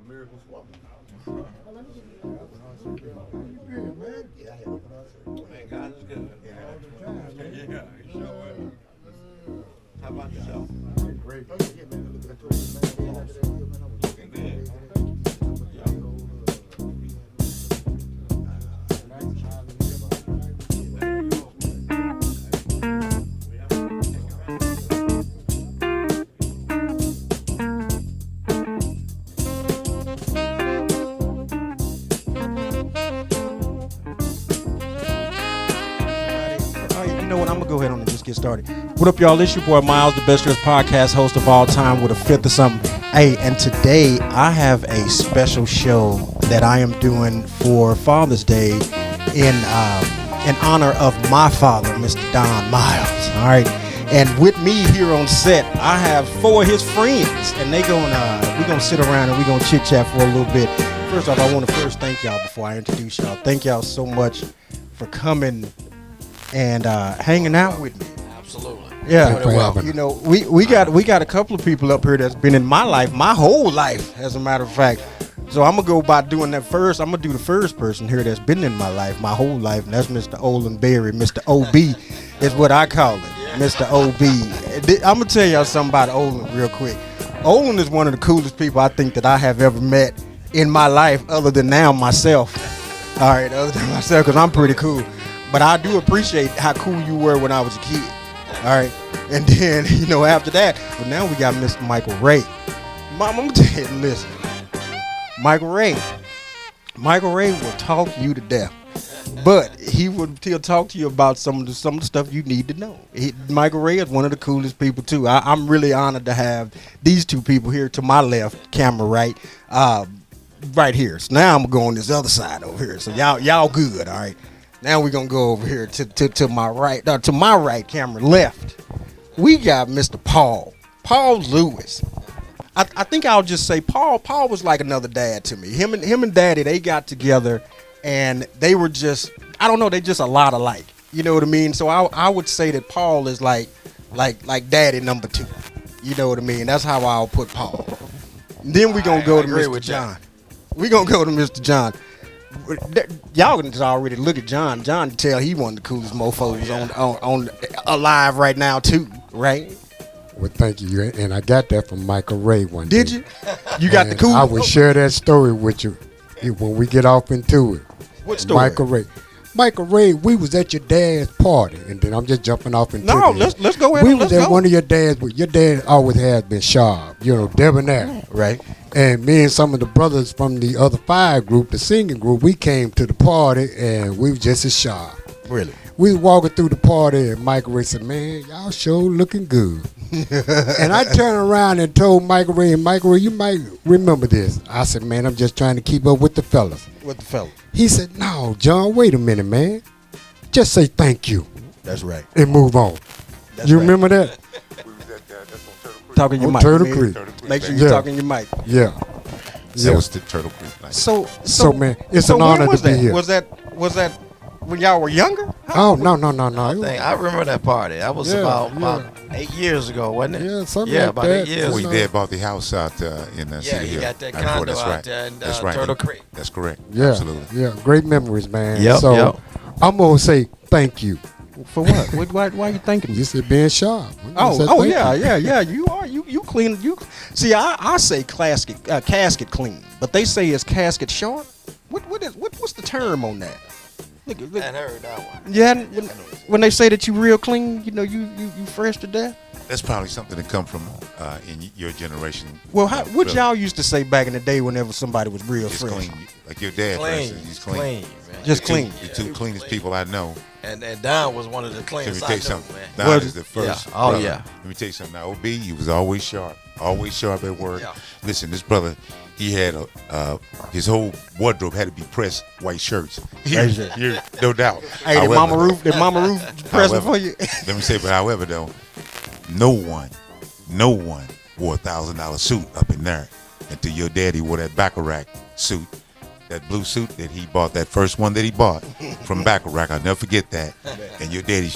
Miracles woman. Good, man. Yeah, I had to pronounce it. Man, God is good. Yeah, all the time, man. Yeah, he sure will. How about yourself? Great. Oh, yeah, man. Look at that man. Man, I was looking good. Go ahead on and just get started. What up, y'all? It's your boy Miles, the best dressed podcast host of all time with a fifth of something. Hey, and today I have a special show that I am doing for Father's Day in honor of my father, Mr. Don Miles. All right, and with me here on set, I have 4 of his friends, and we're gonna sit around and we're gonna chit chat for a little bit. First off, I want to first thank y'all before I introduce y'all. Thank y'all so much for coming and hanging out with me. Absolutely. Yeah, you know, we got a couple of people up here that's been in my life, my whole life, as a matter of fact. So I'm gonna go by doing that first. I'm gonna do the first person here that's been in my life, my whole life, and that's Mr. Olin Berry. Mr. OB is what I call it, Mr. OB. I'm gonna tell y'all something about Olin real quick. Olin is one of the coolest people I think that I have ever met in my life, other than now myself. All right, other than myself, because I'm pretty cool. But I do appreciate how cool you were when I was a kid. All right. And then, you know, after that, well, now we got Mr. Michael Ray. Mom, I'm going to tell you, listen. Michael Ray will talk you to death. But he'll talk to you about some of the stuff you need to know. Michael Ray is one of the coolest people, too. I'm really honored to have these two people here to my left, camera right here. So now I'm going to go on this other side over here. So y'all good, all right? Now we're gonna go over here to my right, to my right, camera left. We got Mr. Paul Lewis. I think I'll just say Paul was like another dad to me. Him and Daddy, they got together, and they were just, I don't know, they just a lot alike. You know what I mean? So I would say that Paul is like Daddy number 2. You know what I mean? That's how I'll put Paul. And then we're gonna go to Mr. John. We're gonna go to Mr. John. Y'all can already look at John. John can tell he one of the coolest mofos on alive right now too, right? Well, thank you. And I got that from Michael Ray one day. Did you? You got the cool. I will share that story with you when we get off into it. What story? Michael Ray, we was at your dad's party, and then I'm just jumping off into it. Let's go ahead. We was at one of your dads, but your dad always has been sharp, you know, debonair. Right. And me and some of the brothers from the other 5 group, the singing group, we came to the party, and we was just as sharp. Really? We was walking through the party, and Michael Ray said, "Man, y'all sure looking good." And I turned around and told Michael Ray, and Michael Ray, you might remember this. I said, "Man, I'm just trying to keep up with the fellas." With the fellas? He said, "No, John, wait a minute, man. Just say thank you." That's right. And move on. That's you right. remember that? We was at that's on Turtle Creek. Talking your On mic. Turtle Creek. Make sure you're talking your mic. Yeah. That was the Turtle Creek night. So man, it's an honor to be here. Was that when y'all were younger? Oh, no. I remember that party. That was about 8 years ago, wasn't it? Yeah, something like about that. 8 years Before ago. your dad bought the house out in Yeah, City he Hill. got that Right before, condo that's out right. there in That's right. Turtle Creek. That's correct. Yeah, Absolutely. yeah, great memories, man. Yep, so yep. I'm gonna say thank you. For what? Why are you thinking? You said being sharp. Oh yeah. You are. You clean. You see. I say casket clean, but they say it's casket sharp. What's the term on that? Look. I heard that one. Yeah. When they say that you real clean, you know you fresh to death. That's probably something that come from in your generation. Well, what y'all used to say back in the day whenever somebody was real Just fresh? clean. Like your dad, for instance, he's clean. Man. Just clean. The 2 cleanest people I know. And Don was one of the Let me cleanest tell I you knew, something. man. Don is the first. Yeah. Oh, brother. yeah. Let me tell you something. Now, OB, he was always sharp at work. Yeah. Listen, this brother, he had his whole wardrobe had to be pressed white shirts. No doubt. Hey, However, did Mama Ruth press it for you? Let me say, but however though, no one wore $1,000 suit up in there until your daddy wore that Bacharach suit. That blue suit that he bought, that first one that he bought from Bacharach, I'll never forget that. And your daddy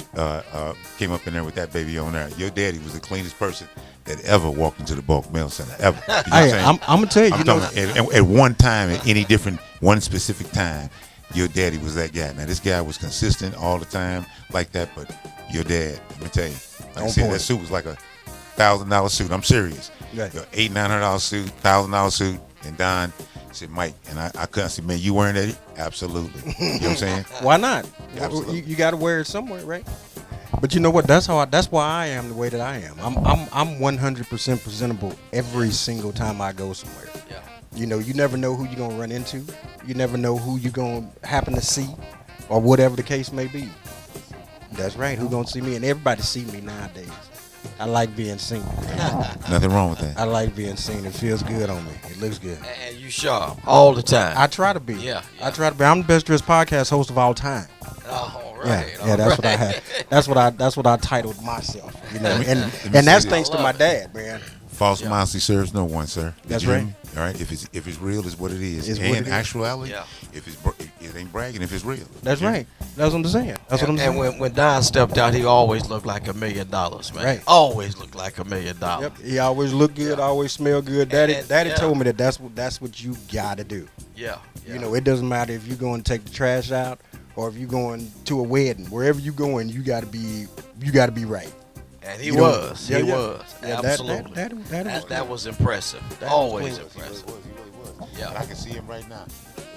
came up in there with that baby on there. Your daddy was the cleanest person that ever walked into the bulk mail center ever. You know what I'm Hey, saying? I'm gonna tell you. I'm talking at one time, at any different, one specific time, your daddy was that guy. Now, this guy was consistent all the time like that, but your dad, let me tell you, like I said, that suit was like a $1,000 suit. I'm serious. Right. $800-900 suit, $1,000 suit, and Don said, Mike, and I couldn't say, man, you wearing that? Absolutely. You know what I'm saying? Why not? Absolutely. You got to wear it somewhere, right? But you know what? That's why I am the way that I am. I'm 100% presentable every single time I go somewhere. Yeah. You know, you never know who you're gonna run into. You never know who you're gonna happen to see, or whatever the case may be. That's right. Who gonna see me? And everybody see me nowadays. I like being seen. Nothing wrong with that. I like being seen. It feels good on me. It looks good. And you sharp all the time. I try to be. Yeah. I try to be. I'm the best dressed podcast host of all time. All right. Yeah, that's what I have. That's what I titled myself. You know, and that's thanks to my dad, man. False modesty serves no one, sir. Did That's you hear right. me? All right. If it's real, it's what it is. It's And what it is. actuality, Yeah. if it ain't bragging, if it's real. That's right. That's what I'm saying. That's what I'm saying. And when Don stepped out, he always looked like $1 million, man. Right. Always looked like $1 million. Yep. He always looked good. Always smelled good. Daddy told me that that's what you gotta do. Yeah. You know, it doesn't matter if you're going to take the trash out or if you're going to a wedding. Wherever you going, you gotta be right. And he You know, was. yeah, He yeah. was. Yeah, Absolutely. that Was impressive. That was Always clean. impressive. He really was. Yeah. And I can see him right now.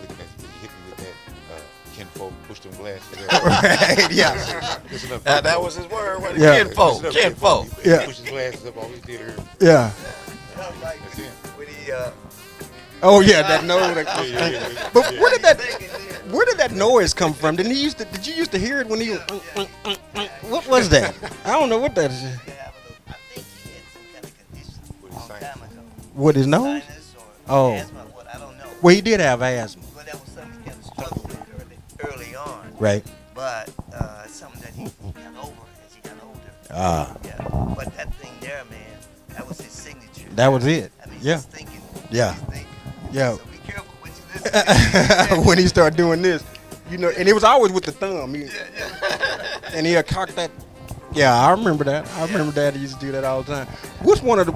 Looking at he hit me with that kinfolk, push them glasses. Right, yeah. Listen up, That was his word. Yeah. Kinfolk. Listen up, Kinfolk. He Yeah. pushed his glasses up, all he did here. Yeah. That's it. Oh yeah, that noise. Yeah. But where did that noise come from? Did you used to hear it when he was, what was that? I don't know what that is. I think he had some kind of condition a long time ago. What, his nose? Sinus or Oh. asthma, what, I don't know. Well, he did have asthma. But that was something he kind of struggled with early on. Right. But it's something that he got over as he got older. Ah. Yeah. But that thing there, man, that was his signature. That was it. I mean, Yeah. he's thinking. Yeah. He's thinking. Yeah. So be careful what you listen to. When he started doing this, you know, and it was always with the thumb. And he'll cock that. Yeah, I remember that. I remember Daddy used to do that all the time. What's one of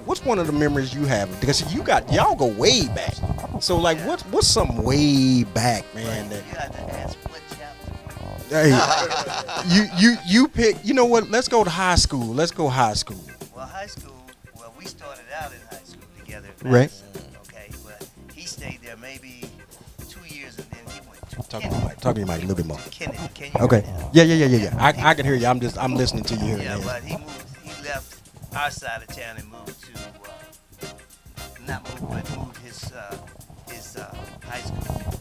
the memories you have? Because y'all go way back. So like, what's something way back, man? That You got to ask what chapter. hey, you pick. You know what? Let's go to high school. Let's go high school. Well, high school, we started out in high school together. in Right. Madison, okay, but he stayed there maybe 2 years and then he went to Talk Kennedy. to me, Mike, a little bit more. Kennedy. Can you Okay. hear me now? Yeah. I can hear you. I'm listening to you here. Yeah, man. but he left our side of town and moved to, not moved, but moved his high school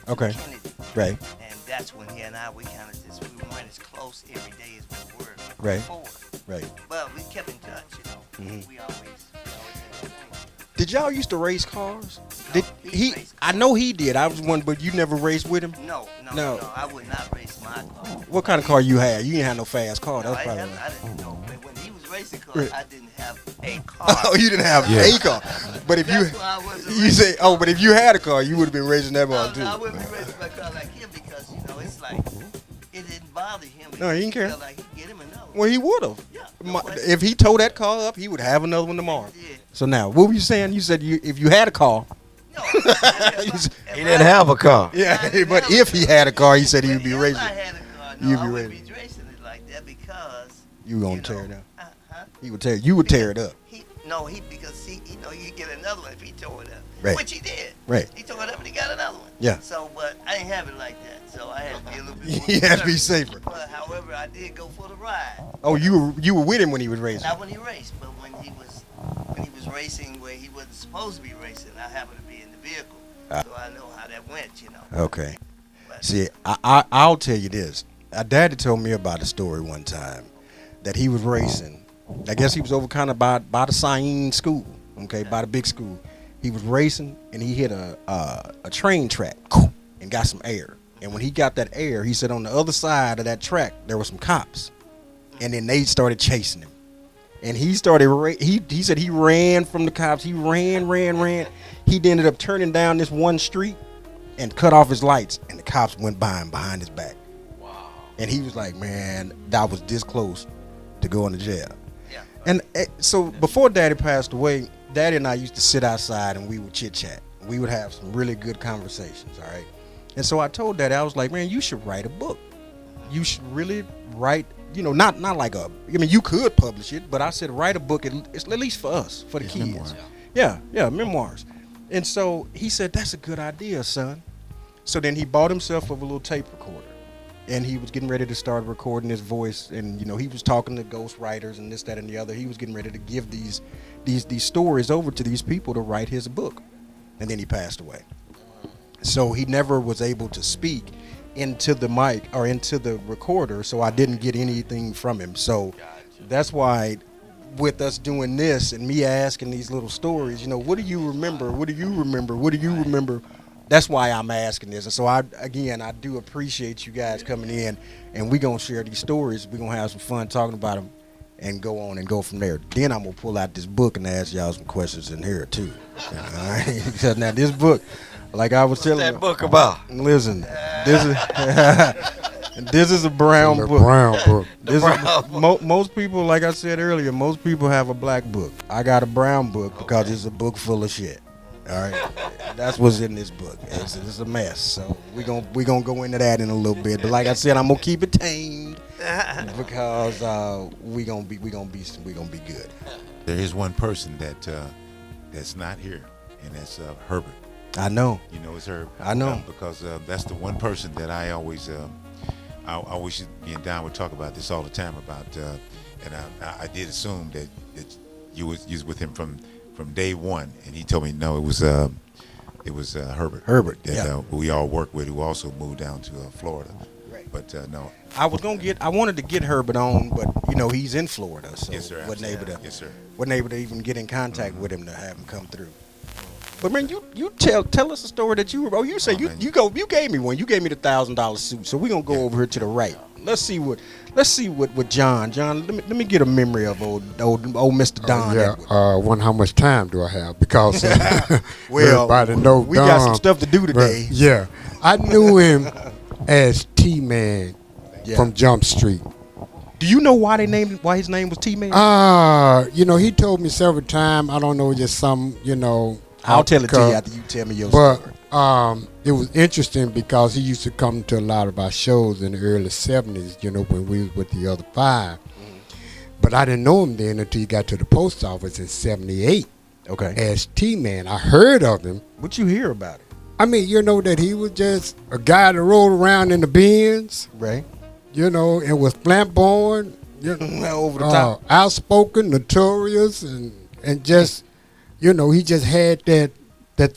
Okay. to Kennedy. Right. And that's when he and I, we weren't as close every day as we were Right. before. Right. But we kept in touch, you know. Mhm. We always had things. Did y'all used to race cars? No, Did he he? raced I know he did. I was one, but you never raced with him. No, No. I would not race my car. What kind of car you had? You didn't have no fast car. No, That's probably. I didn't know. When he was racing cars, Right. I didn't have a car. Oh, you didn't have Yeah. a car. But if That's why I wasn't you racing. say, oh, but if you had a car, you would have been racing that No, ball too. I wouldn't be racing my car like him because, it's like, it didn't bother him. No, he didn't care. Felt like he'd get him another one. Well, he would have. Yeah, no question. If he towed that car up, he would have another one tomorrow. He did. So now, what were you saying? You said if you had a car. No, He didn't have a car. Yeah, but if he had a car, he said he would be If racing. I had a car, You'd no, be I wouldn't racing. be racing it like that because You gonna tear it up. Huh? He would tear. You would tear it up. Because he he'd get another one if he tore it up. Right. Which he did. Right. He tore it up and he got another one. Yeah. So, but I didn't have it like that. So I had to be a little bit more You had to be conservative. safer. But however, I did go for the ride. Oh, you were with him when he was racing. Not when he raced, but when he was racing where he wasn't supposed to be racing, I happened to be in the vehicle. So I know how that went, Okay. But See, I'll tell you this. Daddy told me about a story one time that he was racing. I guess he was over kind of by the Syene school, okay, by the big school. He was racing and he hit a train track and got some air. And when he got that air, he said on the other side of that track there were some cops, and then they started chasing him. And he started. He said he ran from the cops. He ran. He ended up turning down this one street and cut off his lights, and the cops went by him behind his back. Wow. And he was like, "Man, I was this close to going to jail." yeah. And so before Daddy passed away, Daddy and I used to sit outside and we would chit chat. We would have some really good conversations, all right? And so I told Daddy, I was like, man, you should write a book. You should really write, not like you could publish it, but I said write a book, at least for us, for the kids. Memoirs. Yeah, memoirs. And so he said, that's a good idea, son. So then he bought himself a little tape recorder. And he was getting ready to start recording his voice, and he was talking to ghost writers and this, that, and the other. He was getting ready to give these stories over to these people to write his book, and then he passed away. So he never was able to speak into the mic or into the recorder, so I didn't get anything from him. So that's why, with us doing this and me asking these little stories, what do you remember? What do you remember? What do you remember? That's why I'm asking this. And so I do appreciate you guys coming in, and we're going to share these stories. We're going to have some fun talking about them and go on and go from there. Then I'm going to pull out this book and ask y'all some questions in here too. All right? Because now this book, like I was telling you. What's that book about? Listen, this is a brown book. Brown book. Most people, like I said earlier, most people have a black book. I got a brown book because it's a book full of shit. All right, that's what's in this book. It's a mess. So we gonna go into that in a little bit. But like I said, I'm gonna keep it tamed because we gonna be good. There is one person that's not here, and that's Herbert. I know. It's Herb. I know. Because that's the one person that I always being down would talk about this all the time about, and I did assume that you was with him from day one, and he told me no, it was Herbert. Herbert, that we all worked with, who also moved down to Florida. Right. But no. I wanted to get Herbert on, but he's in Florida, so Yes, sir. wasn't able to even get in contact with him to have him come through. But man, you tell us a story that you say you gave me one. You gave me the $1,000 suit. So we're gonna go over here to the right. Let's see what John. Let me get a memory of old Mr. Don. One, how much time do I have? Because well, everybody know we Don, got some stuff to do today. Yeah, I knew him as T-Man from Jump Street. Do you know why his name was T-Man? He told me several times. I don't know, just some, I'll tell it to you after you tell me your story. But it was interesting because he used to come to a lot of our shows in the early 70s, when we was with the other five. But I didn't know him then until he got to the post office in 78. Okay. As T-Man. I heard of him. What you hear about it? I mean, that he was just a guy that rode around in the Benz. Right. And was flamboyant. Over the top. Outspoken, notorious, and just, he just had that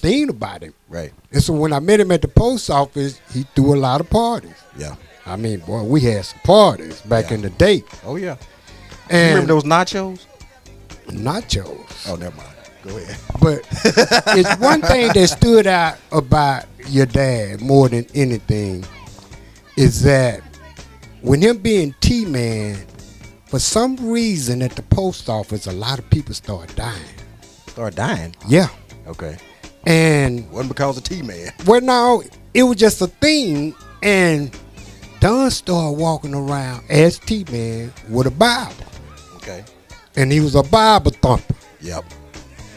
thing about him. Right. And so when I met him at the post office, he threw a lot of parties. Yeah. I mean, boy, we had some parties back in the day. Oh, yeah. And you remember those nachos? Nachos. Oh, never mind. Go ahead. But it's one thing that stood out about your dad more than anything is that when him being T-Man, for some reason at the post office, a lot of people started dying. Started dying? Yeah. Okay. And wasn't because of T-Man. Well, no, it was just a thing, and Don started walking around as T-Man with a Bible. Okay. And he was a Bible thumper. Yep.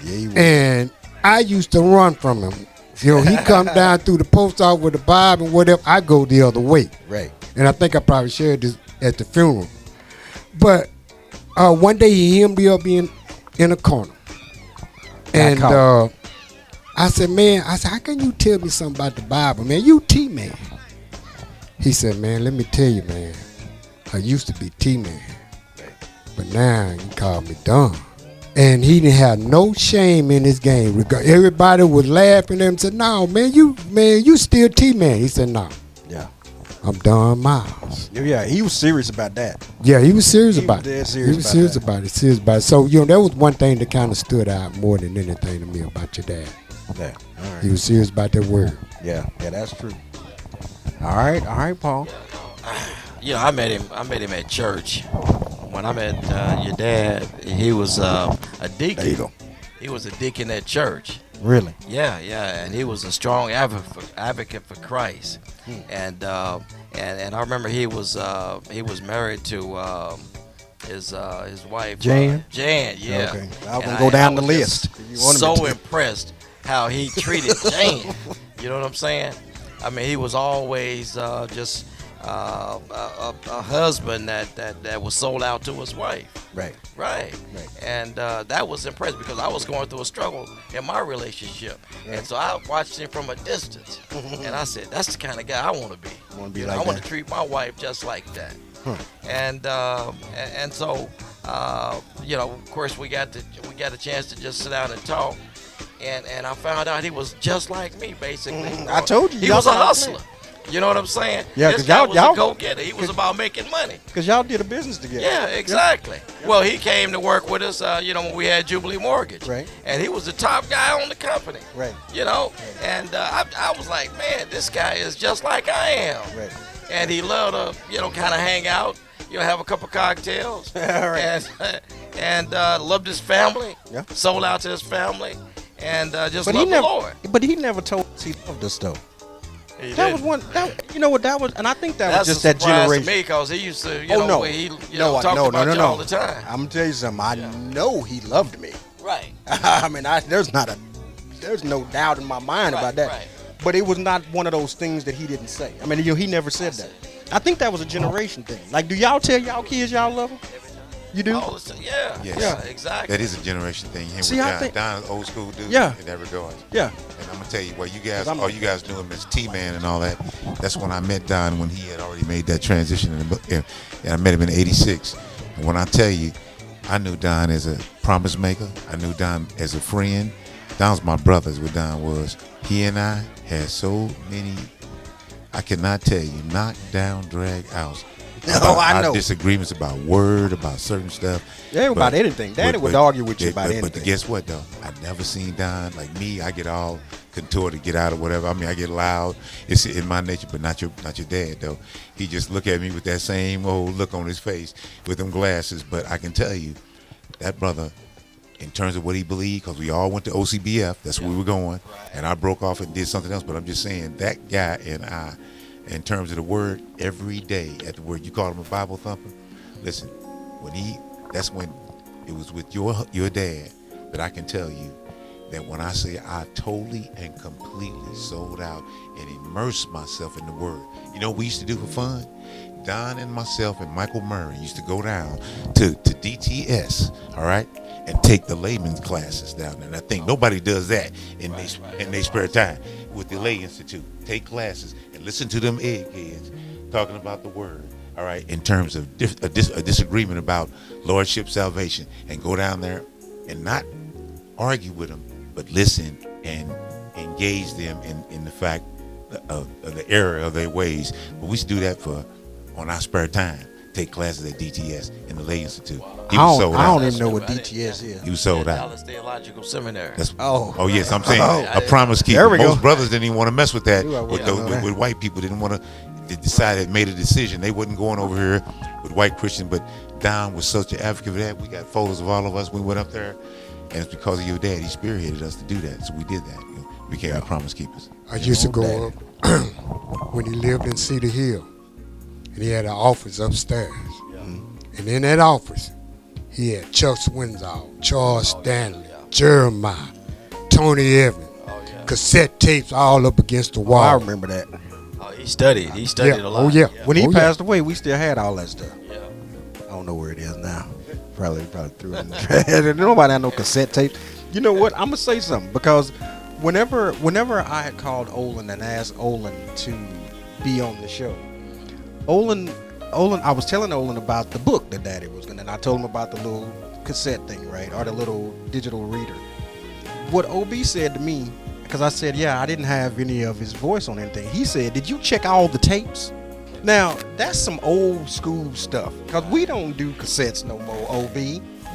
Yeah, he was. And I used to run from him. He come down through the post office with the Bible and whatever, I go the other way. Right. And I think I probably shared this at the funeral. But one day he hemmed me up in a corner. And I said, how can you tell me something about the Bible, man? You T-Man. He said, man, let me tell you, man. I used to be T-Man. But now you call me Don. And he didn't have no shame in his game. Everybody was laughing at him and said, no, man, you still T-Man. He said, no. Yeah. I'm Don Miles. Yeah, he was serious about that. Yeah, he was serious about it. He was serious about it. So, that was one thing that kind of stood out more than anything to me about your dad. Yeah. All right. He was serious about that word. Yeah, that's true. All right, Paul. I met him at church. When I met your dad, he was a deacon. There you go. He was a deacon at church. Really? Yeah, and he was a strong advocate for Christ. And I remember he was married to his wife Jan? Jan, yeah. Okay. I was And gonna go down the was list. just if you wanted me So to. impressed how he treated Jan. You know what I'm saying? I mean, he was always just a husband that was sold out to his wife. Right. Right. And that was impressive because I was going through a struggle in my relationship. And so I watched him from a distance. And I said, that's the kind of guy I want to be. Want to be You know, like I want that. to treat my wife just like that. And so you know, of course, we got a chance to just sit down and talk. And I found out he was just like me, basically. I told you, He y'all was a sound like hustler. You know what I'm saying? Yeah, this 'cause guy y'all- was y'all- a go-getter. He was about making money. Because y'all did a business together. Yeah, exactly. Well, he came to work with us, you know, when we had Jubilee Mortgage. Right. And he was the top guy on the company. Right. You know, and I was like, man, this guy is just like I am. Right. And he loved to, you know, kind of hang out, you know, have a couple cocktails. Right. And loved his family. Yeah. Sold out to his family. And just But loved he the never. Lord. But he never told us he loved us though. He That did. was one. You know what that was, and I think that That's was just a that surprise generation. to me because he used to, you Oh, know, no. he No, talked no, about no, you no. all the time. I'm gonna tell you something. I know he loved me. Right. I mean, there's no doubt in my mind about that. Right. But it was not one of those things that he didn't say. I mean, he never said that. I think that was a generation thing. Like, do y'all tell y'all kids y'all love them? You do? All the time. Yeah. Yes. Yeah. Exactly. That is a generation thing. Him See, with I Don. think- Don's old school dude. Yeah. In that regard. Yeah. And I'm gonna tell you, well, you guys, 'Cause I'm- all you guys knew him as T-Man and all that. That's when I met Don when he had already made that transition. And I met him in '86. And when I tell you, I knew Don as a promise maker. I knew Don as a friend. Don's my brother, is what Don was. He and I had so many, I cannot tell you, knock down, drag outs. Oh, I know. Disagreements about word, about certain stuff. Yeah, about anything. Daddy would argue with you about anything. But guess what, though? I've never seen Don like me. I get all contorted, get out or whatever. I mean, I get loud. It's in my nature, but not your dad, though. He just look at me with that same old look on his face with them glasses. But I can tell you, that brother, in terms of what he believed, because we all went to OCBF. That's where we were going. And I broke off and did something else. But I'm just saying, that guy and I, in terms of the word, every day at the word, you call him a Bible thumper. Listen, that's when it was with your dad that I can tell you that when I say I totally and completely sold out and immersed myself in the word. You know what we used to do for fun? Don and myself and Michael Murray used to go down to DTS, all right, and take the layman's classes down there. And I think nobody does that in their spare time with the Lay Institute. Take classes and listen to them eggheads talking about the word, all right, in terms of a disagreement about lordship, salvation, and go down there and not argue with them, but listen and engage them in the fact of the error of their ways. But we used to do that on our spare time. Take classes at DTS in the Lay Institute. He was sold I out. don't even know what DTS is. He was sold out. Dallas Theological Seminary. Oh yes, I'm saying Oh. a promise keeper. There we go. Most brothers didn't even want to mess with that. Ooh, I With, wouldn't those, know with, that. with white people, didn't want to. They decided, made a decision. They wasn't going over here with white Christians. But Don was such an advocate for that. We got photos of all of us. We went up there, and it's because of your dad. He spearheaded us to do that. So we did that. You know, became the promise keepers. I used to go up when he lived in Cedar Hill, and he had an office upstairs. And in that office, he had Chuck Swindoll, Charles Stanley, Jeremiah, Tony Evans, cassette tapes all up against the Oh, wall. I remember that. Oh, he studied. He studied Yeah. a lot. Oh, yeah. When he Oh, yeah. passed away, we still had all that stuff. Yeah. I don't know where it is now. Probably threw it in the trash. Nobody had no cassette tape. You know what? I'm gonna say something because whenever I had called Olin and asked Olin to be on the show, Olin, I was telling Olin about the book that Daddy was gonna, and I told him about the little cassette thing, right, or the little digital reader. What OB said to me, because I said, yeah, I didn't have any of his voice on anything. He said, did you check all the tapes? Now, that's some old school stuff, because we don't do cassettes no more, OB.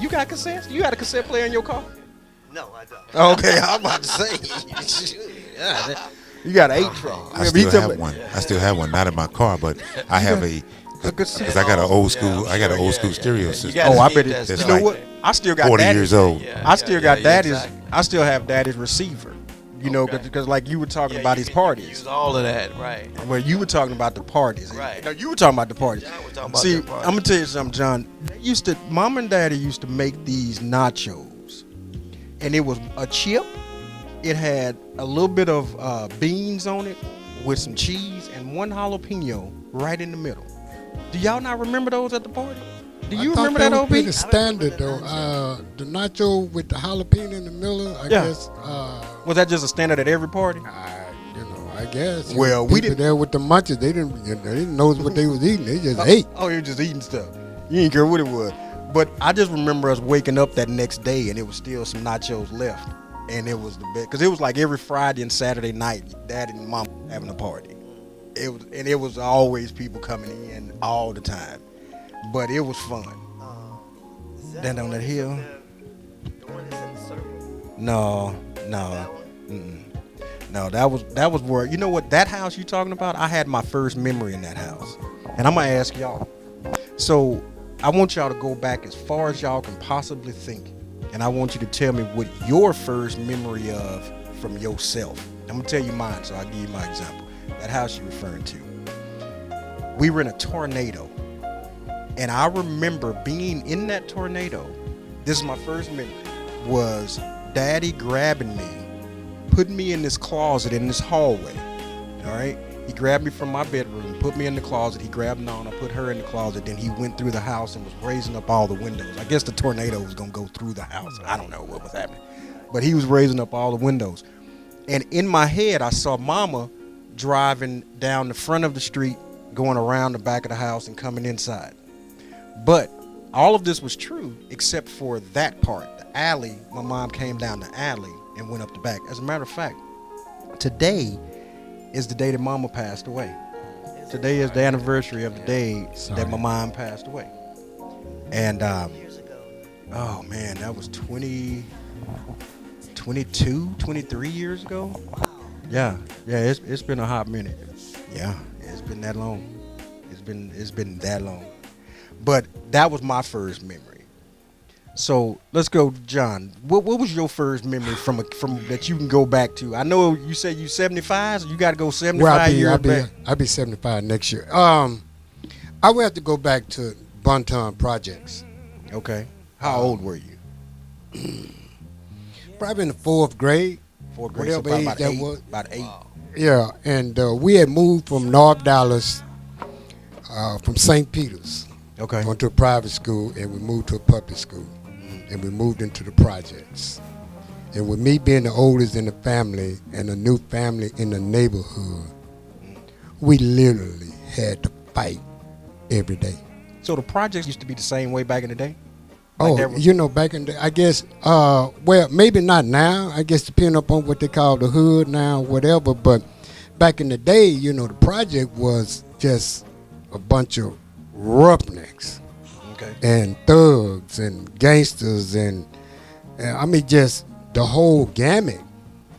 You got cassettes? You got a cassette player in your car? No, I don't. Okay, I'm about to say. Yeah, you got an 8-track. I still have one. I still have one. Not in my car, but I have because I got an old school. I got an old school stereo system. gotta Oh, I keep bet that it. stuff. You know Like what? I still got 40 Daddy's. years old. Yeah. I still got Daddy's. exactly. I still have Daddy's receiver You know, Okay. because like you were talking Yeah, about you these can parties. use all of that, right? Where you were talking about the parties. Right. No, you were talking about the parties. Yeah, we're talking about See, the parties. I'm gonna tell you something, John. Mom and Daddy used to make these nachos, and it was a chip. It had a little bit of beans on it with some cheese and one jalapeno right in the middle. Do y'all not remember those at the party? Do you remember that, OB? Pretty standard though. The nacho with the jalapeno in the middle. I guess. Was that just a standard at every party? I guess. Well, we people didn't- there with the munchies. They didn't know what they was eating. They just ate. Oh, you were just eating stuff. You didn't care what it was. But I just remember us waking up that next day and it was still some nachos left. And it was the best. Because it was like every Friday and Saturday night, Dad and Mom having a party. It was always people coming in all the time. But it was fun. Down on that hill? The one that's in the circle. No. Mm-mm. No, that was where, you know what, that house you talking about, I had my first memory in that house. And I'm going to ask y'all. So I want y'all to go back as far as y'all can possibly think. And I want you to tell me what your first memory of from yourself. I'm going to tell you mine, so I'll give you my example. That house you're referring to. We were in a tornado. And I remember being in that tornado. This is my first memory. Was Daddy grabbing me, putting me in this closet in this hallway. All right? He grabbed me from my bedroom, put me in the closet. He grabbed Nana, put her in the closet. Then he went through the house and was raising up all the windows. I guess the tornado was going to go through the house. I don't know what was happening. But he was raising up all the windows. And in my head, I saw Mama driving down the front of the street, going around the back of the house and coming inside. But all of this was true except for that part. The alley, my mom came down the alley and went up the back. As a matter of fact, today is the day that Mama passed away. Today is the anniversary of the day that my mom passed away. And, Years ago. oh man, that was 22, 23 years ago. Yeah, it's been a hot minute. Yeah, it's been that long. It's been that long. But that was my first memory. So let's go, John. What was your first memory from that you can go back to? I know you said you 75, so you got to go 75 years back. I'll be 75 next year. I would have to go back to Bonton Projects. Okay. How old were you? Probably in the 4th grade. Fourth grade. So Whatever probably age that was. About 8. Wow. Yeah, and we had moved from North Dallas, from St. Peter's. Okay. Went to a private school, and we moved to a public school, and we moved into the projects. And with me being the oldest in the family and a new family in the neighborhood, we literally had to fight every day. So the projects used to be the same way back in the day? Oh, there was- you know, back in the, I guess, well, maybe not now. I guess depending upon what they call the hood now, whatever. But back in the day, you know, the project was just a bunch of roughnecks. Okay. And thugs and gangsters and I mean just the whole gamut.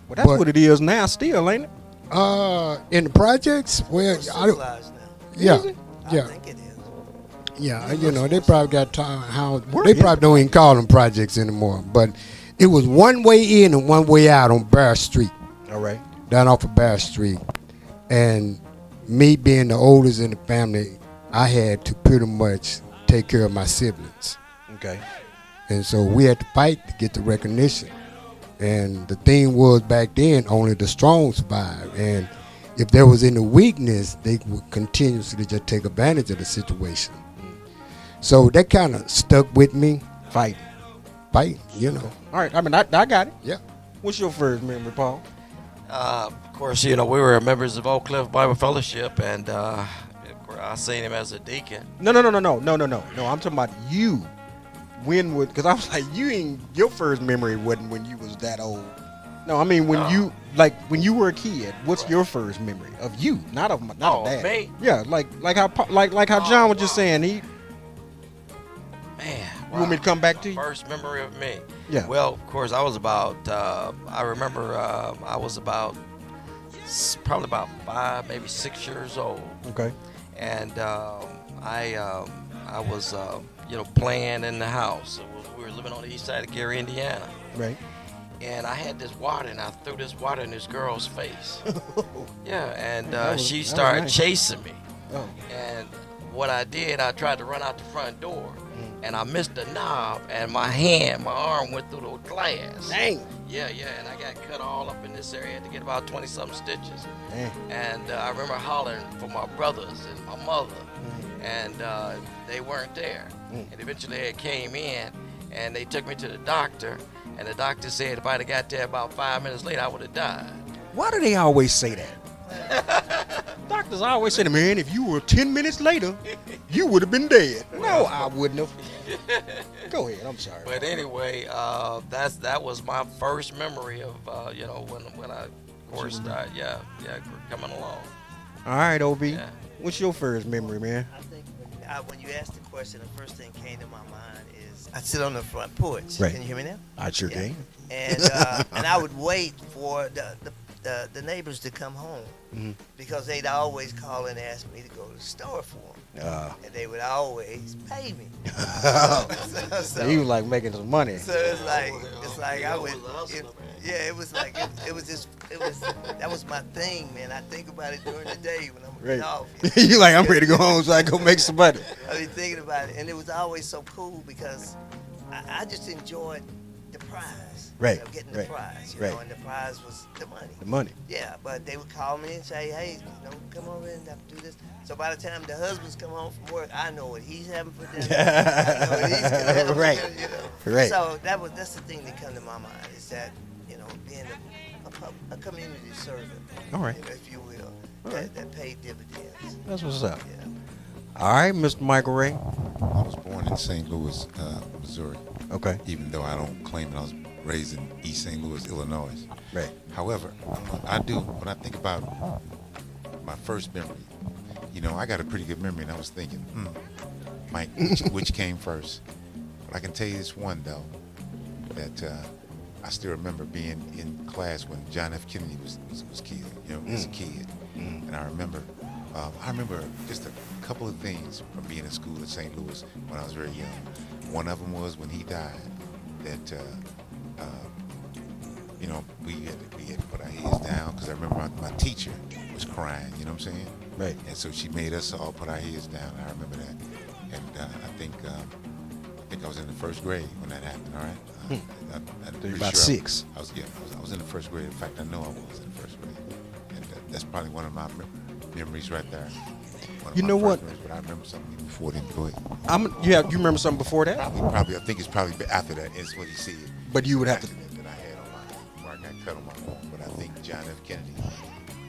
Well, that's But- what it is now still, ain't it? In the projects, well, It's I don't, civilized now. yeah, Is it? I yeah, think it is. yeah. You know, they probably got time how Where they is probably don't even call them projects anymore. But it was one way in and one way out on Bear Street, All right. down off of Bear Street. And me being the oldest in the family, I had to pretty much take care of my siblings. Okay. And so we had to fight to get the recognition. And the thing was back then, only the strong survived. And if there was any weakness, they would continuously just take advantage of the situation. So that kind of stuck with me. Fight. You know. All right. I mean, I got it. Yeah. What's your first memory, Paul? Of course, you know, we were members of Oak Cliff Bible Fellowship, and of course, I seen him as a deacon. No. I'm talking about you. When would? Because I was like, your first memory wasn't when you was that old. No, I mean when you when you were a kid. What's your first memory of you? Not of dad. Me? Yeah, like how John was just saying. Man, You want me to come back to you? First memory of me. Yeah. Well, of course, I was about. I remember I was probably about 5, maybe 6 years old, Okay. and I was playing in the house. We were living on the east side of Gary, Indiana, Right. and I had this water, and I threw this water in this girl's face. Yeah, and she started chasing me. Oh. And what I did, I tried to run out the front door, and I missed the knob, and my arm went through the glass. Dang. Yeah, and I got cut all up in this area. I had to get about 20-something stitches. Dang. And I remember hollering for my brothers and my mother, and they weren't there. And eventually they came in, and they took me to the doctor, and the doctor said if I'd have got there about 5 minutes later, I would have died. Why do they always say that? Doctors always say, man, if you were 10 minutes later, you would have been dead. No, I wouldn't have. Go ahead, I'm sorry. But anyway, that was my first memory of when I first started, coming along. All right, OB. Yeah. What's your first memory, man? I think when you asked the question, the first thing came to my mind is I sit on the front porch. Right. Can you hear me now? I sure can. And and I would wait for the neighbors to come home because they'd always call and ask me to go to the store for them. And they would always pay me. So you was like making some money. So it's like I would, it was like that was my thing, man. I think about it during the day when I'm Right. off. You like, I'm ready to go home so I can go make some money. I be thinking about it, and it was always so cool because I just enjoyed the prize. Right, Getting the right, prize, right. and the prize was the money. The money. Yeah, but they would call me and say, hey, come over and do this. So by the time the husbands come home from work, I know what he's having for dinner. I know what he's gonna have for Right. dinner, Right. So that's the thing that come to my mind is that, being a community servant, All right. if you will, All right. that paid dividends. That's what's up. Yeah. All right, Mr. Michael Ray. I was born in St. Louis, Missouri, Okay. even though I don't claim that I was raised in East St. Louis, Illinois. Right. However, I do, when I think about my first memory, I got a pretty good memory, and I was thinking, Mike, which came first? But I can tell you this one, though, that I still remember being in class when John F. Kennedy was killed, as a kid. And I remember just a couple of things from being in school at St. Louis when I was very young. One of them was when he died, that we had to put our heads down, because I remember my teacher was crying, you know what I'm saying? Right. And so she made us all put our heads down. I remember that. And I think I was in the first grade when that happened, all right? I'm pretty about sure 6. I was in the first grade. In fact, I know I was in the first grade. And that's probably one of my memories right there. You know what? But I remember something before then. Go ahead. You remember something before that? Probably. I think it's probably after that. Is what he said. But you would have to. Accident that I had on where I got cut on my arm. But I think John F. Kennedy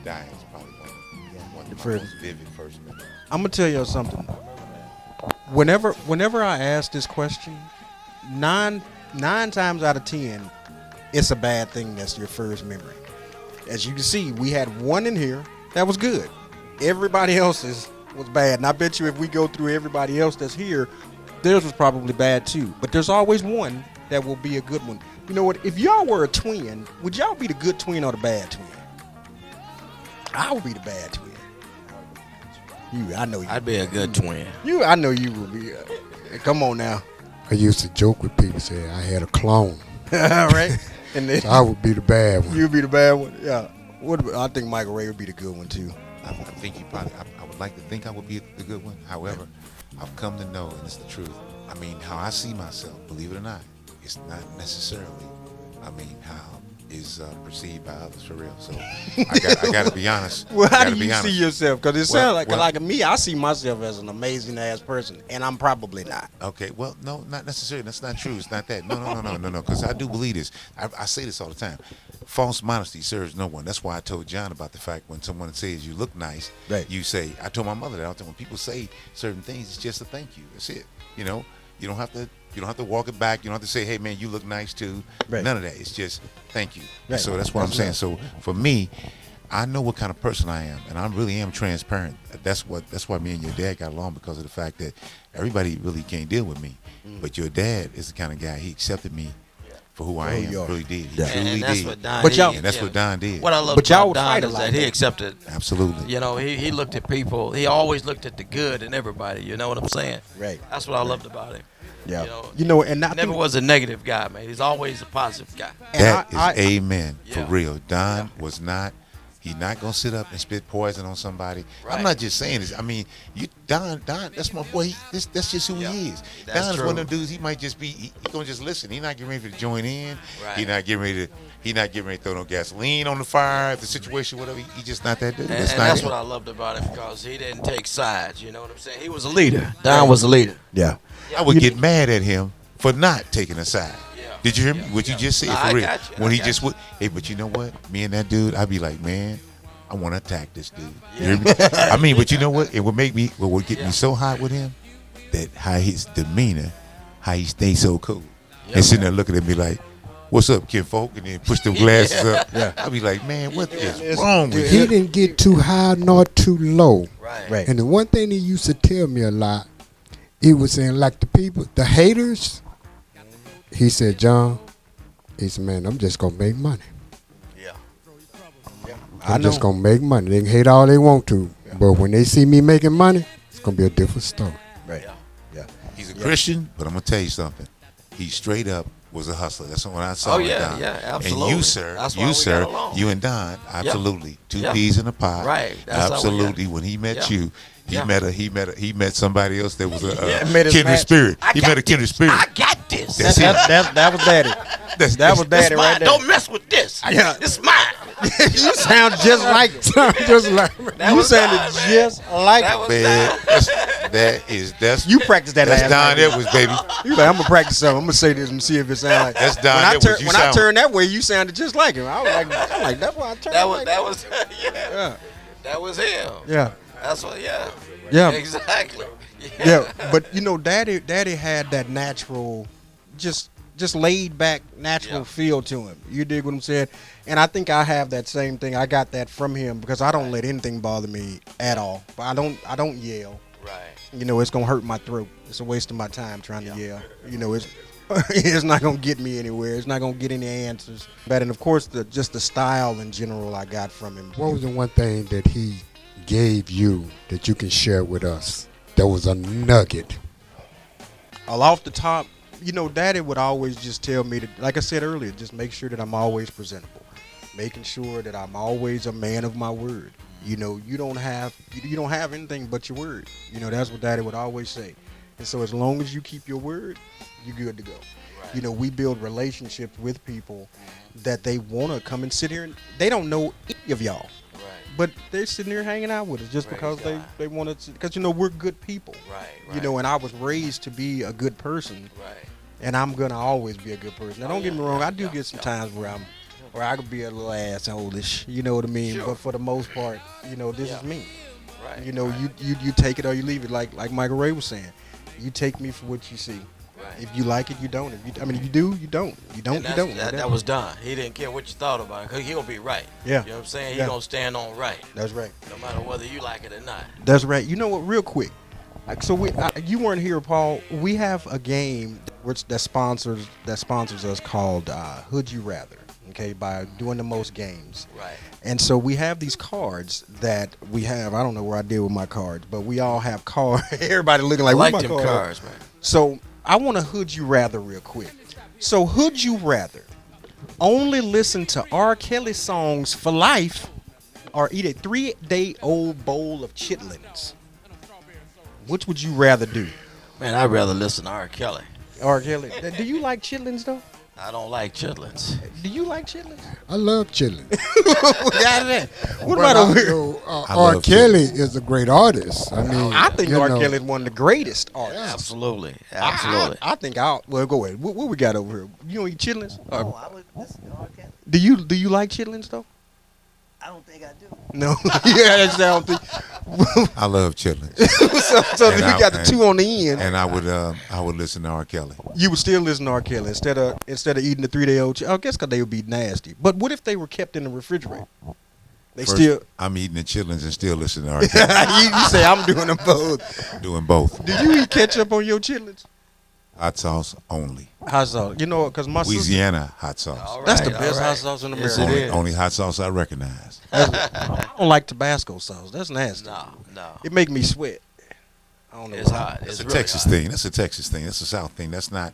dying is probably one of my most vivid first memories. I'm gonna tell you something. Whenever I ask this question, nine times out of 10, it's a bad thing. That's your first memory. As you can see, we had one in here that was good. Everybody else's was bad, and I bet you if we go through everybody else that's here, theirs was probably bad too. But there's always one that will be a good one. You know what? If y'all were a twin, would y'all be the good twin or the bad twin? I would be the bad twin. I know you. I'd be a good twin. I know you would be. Come on now. I used to joke with people, say I had a clone. All right. And then So I would be the bad one. you'd be the bad one. Yeah. I think Michael Ray would be the good one too. I think you probably. I would like to think I would be the good one. However, I've come to know, and it's the truth. I mean, how I see myself, believe it or not, it's not necessarily. How is perceived by others for real. So I got to be honest. Well, how Gotta do be you honest. see yourself? Because it Well, sounds well- like me, I see myself as an amazing ass person, and I'm probably not. Okay, well, no, not necessarily. That's not true. It's not that. No. Because I do believe this. I say this all the time. False modesty serves no one. That's why I told John about the fact when someone says you look nice, Right. you say. I told my mother that all the time. When people say certain things, it's just a thank you. That's it. You don't have to. You don't have to walk it back. You don't have to say, "Hey, man, you look nice too." Right. None of that. It's just thank you. And Right. so that's what I'm That's saying. right. So for me, I know what kind of person I am, and I really am transparent. That's why me and your dad got along, because of the fact that everybody really can't deal with me, but your dad is the kind of guy, he accepted me for who I am. you are. Really did. He Yeah. truly And that's did. what Don But did. y'all- And that's what Don did. What I love But y'all about would Don fight a is lot, that he though. accepted. Absolutely. He looked at people. He always looked at the good in everybody. You know what I'm saying? Right. That's what I loved about him. Yeah. You know, and I never think, was a negative guy, man. He's always a positive guy. and That I- is amen for Yeah. real. Don was not. He not gonna sit up and spit poison on somebody. Right. I'm not just saying this. I mean, Don, that's my boy. That's just who Yeah. he is. That's Don is true. one of them dudes. He might just be. He gonna just listen. He not getting ready to join in. Right. He not getting ready to. He not getting ready to throw no gasoline on the fire. If the situation, whatever. He just not that dude. And That's not that's him. what I loved about him, because he didn't take sides. You know what I'm saying? He was a leader. Don was a leader. yeah. I would get mad at him for not taking a side. Yeah. Did you hear me? Yeah. What you just said, I for real? got you. When I he got just you. would, hey, but you know what? Me and that dude, I'd be like, man, I want to attack this dude. You Yeah. hear me? I mean, but you know what? It would make me, what would get Yeah. me so hot with him, that how his demeanor, how he stays so cool, Yeah. and sitting there looking at me like, "What's up, kinfolk?" And then push them glasses up. Yeah. I'd be like, man, what is It's- wrong with He you? didn't get too high nor too low. Right. Right. And the one thing he used to tell me a lot, he was saying, like the people, the haters, he said, John, he said, man, I'm just going to make money. Yeah. I'm just going to make money. They can hate all they want to. But when they see me making money, it's going to be a different story. Right. Yeah. Yeah. He's a Christian, but I'm gonna tell you something. He straight up was a hustler. That's what I saw. Oh, with yeah, Don. yeah, absolutely. And you, sir, That's why we got along. you and Don, absolutely, two Yeah. peas in a pod. Right. That's how we got- Absolutely. When he met Yeah. you, Yeah. he met somebody else that was a Met his kindred match. spirit. He met a kindred spirit. I got this. That's it. That was daddy. That was It's daddy mine. right there. Don't mess with this. Yeah. It's mine. You sound just like Just like That you was sounded Don, man. just like That was Man, Don. that's you practiced that that's last Don night. Edwards, baby. You like, I'm gonna practice something. I'm gonna say this and see if it sounds like That's Don when I Edwards. You when I sound- turned that way, you sounded just like him. I'm like, that's why I turned. That was yeah. Yeah. That was him. Yeah. That's what. Yeah. Yeah. Exactly. Yeah, but you know, Daddy had that natural, just laid back, natural Yeah. feel to him. You dig what I'm saying? And I think I have that same thing. I got that from him because I don't let anything bother me at all. But I don't yell. Right. You know, it's gonna hurt my throat. It's a waste of my time trying to yell. You know, it's it's not gonna get me anywhere. It's not gonna get any answers. But and of course, just the style in general I got from him. what was the one thing that he gave you that you can share with us? That was a nugget. All off the top, you know, Daddy would always just tell me to, like I said earlier, just make sure that I'm always presentable, making sure that I'm always a man of my word. You know, you don't have anything but your word. You know, that's what Daddy would always say. And so as long as you keep your word, you're good to go. Right. You know, we build relationships with people that they want to come and sit here and they don't know any of y'all. Right. But they're sitting there hanging out with us just Praise because God. they want to, because, you know, we're good people. Right. You know, and I was raised to be a good person, Right. and I'm gonna always be a good person. Now, don't get me wrong, I do yeah, get some yeah. times where I could be a little asshole-ish, you know what I mean? Sure. But for the most part, you know, this Yeah. is me. Right. You know, right. you take it or you leave it. Like Michael Ray was saying, you take me for what you see. Right. If you like it, you don't. If you do, you don't. You don't, And you that's- don't. That was Don. He didn't care what you thought about it, because he gonna be right. Yeah. You know what I'm saying? He Yeah. gonna stand on right, That's right. no matter whether you like it or not. That's right. You know what? Real quick. Like, so you weren't here, Paul. We have a game that sponsors us called Hood You Rather. Okay, by doing the most games. Right. And so we have these cards that we have. I don't know where I did with my cards, but we all have cards. Everybody looking I like, like where them my cards, man. So I want to Hood You Rather real quick. So Hood You Rather only listen to R. Kelly songs for life or eat a 3-day-old bowl of chitlins? Which would you rather do? Man, I'd rather listen to R. Kelly. R. Kelly. Do you like chitlins though? I don't like chitlins. Do you like chitlins? I love chilling. What about over here? I R. love Kelly is a great artist. I mean, I think you R. know, Kelly is one of the greatest artists. Absolutely. Absolutely. I think well, go ahead. What we got over here? You don't eat chitlins? Oh, I would listen to R. Kelly. Do you like chitlins though? I don't think I do. No. Yeah, that's I don't think. I love chitlins, so And you I- got the and- two on the end. and I would listen to R. Kelly. You would still listen to R. Kelly instead of eating the 3-day-old. I guess because they would be nasty. But what if they were kept in the refrigerator? They First, still. I'm eating the chitlins and still listening to R. Kelly. you say I'm doing them both. Doing both. Do you eat ketchup on your chitlins? Hot sauce only. Hot sauce. You know, because my sister. Louisiana hot sauce. All That's the right, best all hot right. sauce in Yes, America. it is. Only hot sauce I recognize. I don't like Tabasco sauce. That's nasty. No, no. It make me sweat. I don't know. It's why. hot. That's It's a really Texas hot. thing. That's a Texas thing. That's a South thing. That's not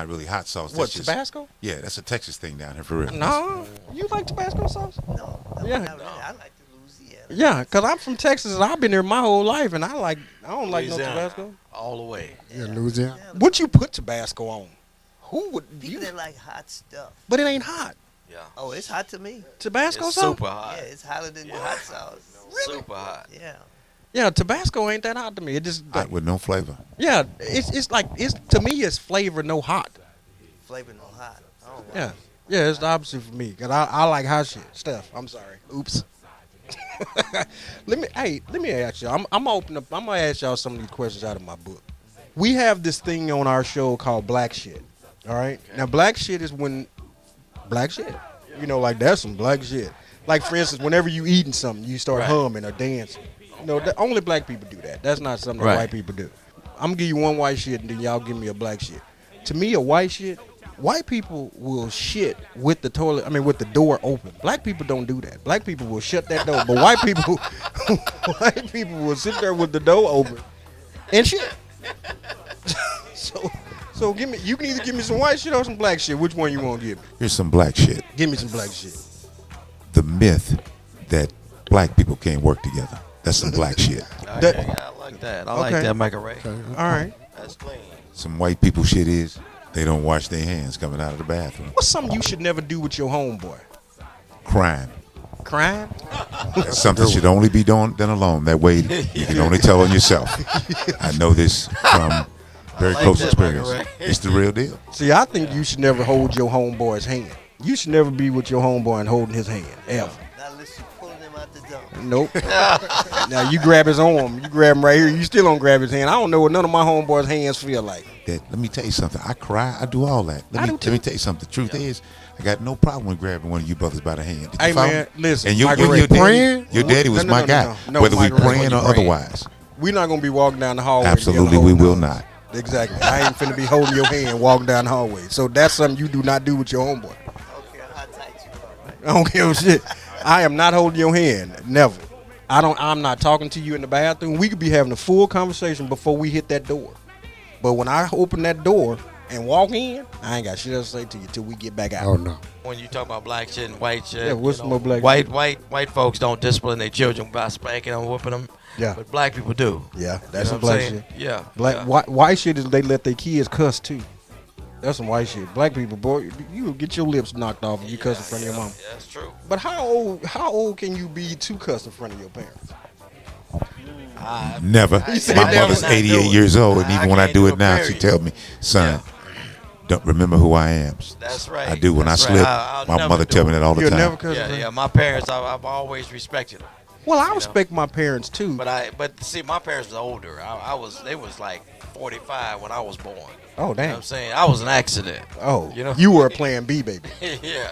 really hot sauce. What, That's just, Tabasco? Yeah, that's a Texas thing down here for real. No. You like Tabasco sauce? No, Yeah. not really. I like the Louisiana. Yeah, because I'm from Texas and I've been there my whole life and I don't like no Louisiana, Tabasco. all the way. Yeah, Louisiana. What you put Tabasco on? Who would People you? that like hot stuff. But it ain't hot. Yeah. Oh, it's hot to me. Tabasco It's sauce? super hot. Yeah, it's hotter than the hot sauce. Super hot. Yeah. Yeah, Tabasco ain't that hot to me. It just Hot with no flavor. yeah, it's like it's to me it's flavor no hot. Flavor no hot. I don't like Yeah. it. Yeah, it's the opposite for me. Cause I like hot shit. Steph, I'm sorry. Oops. let me ask y'all. I'm gonna ask y'all some of these questions out of my book. We have this thing on our show called Black Shit. All right. Now Black Shit is when black shit. You know, like that's some black shit. Like for instance, whenever you eating something, you start Right. humming or dancing. You know, only black people do that. That's not something that Right. white people do. I'm gonna give you one white shit and then y'all give me a black shit. To me, a white shit, white people will shit with the toilet. I mean, with the door open. Black people don't do that. Black people will shut that door, but white people, white people will sit there with the door open and shit. So give me. You can either give me some white shit or some black shit. Which one you want to give me? Here's some black shit. Give me some black shit. The myth that black people can't work together. That's some black shit. Okay, I like that. I like Okay. that, 𝖥 All right. That's clean. Some white people shit is they don't wash their hands coming out of the bathroom. What's something you should never do with your homeboy? Crime. Crime? That's something should only be done alone. That way you can only tell on yourself. I know this from very like close that, experience. 𝖥 It's the real deal. See, I think you should never hold your homeboy's hand. You should never be with your homeboy and holding his hand, ever. Not unless you pulling him out the dump. Nope. Now you grab his arm. You grab him right here. You still don't grab his hand. I don't know what none of my homeboys' hands feel like. Let me tell you something. I cry. I do all that. I do Let me tell you something. The truth is, I got no problem with grabbing one of you brothers by the hand. Did you Hey, follow man, me? listen, And your Michael Ray, daddy, praying? your daddy was No, my no, guy, no, whether we Michael Ray, praying or when you praying. otherwise. We're not going to be walking down the hallway. Absolutely, together we holding will on. not. Exactly. I ain't finna be holding your hand walking down the hallway. So that's something you do not do with your homeboy. Okay, how tight you are, right? I don't give a shit. I am not holding your hand. Never. I'm not talking to you in the bathroom. We could be having a full conversation before we hit that door. But when I open that door and walk in, I ain't got shit else to say to you till we get back out. Oh no. When you talk about black shit and white shit, Yeah, what's you know, more black white folks don't discipline their children by spanking them, whooping them. Yeah. But black people do. Yeah, You that's know some what I'm black saying? shit. Yeah. Black yeah. white shit is they let their kids cuss too. That's some white shit. Black people, boy, you will get your lips knocked off if you cuss in front of your mom. Yeah, that's true. But how old can you be to cuss in front of your parents? Never. said My never. mother's Not do 88 it. years old, and I even when I can't do do it it, now, she period. tell me, son, don't remember who I am. That's right. I do. When That's I right. slip, I'll my never mother do tell me it. that all the You'll time. never cuss in Yeah, front- yeah. My parents, I've always respected them. Well, I respect my parents too. But see, my parents was older. They was like 45 when I was born. Oh You know damn. what I'm saying? I was an accident. Oh, You know? you were a Plan B baby. yeah.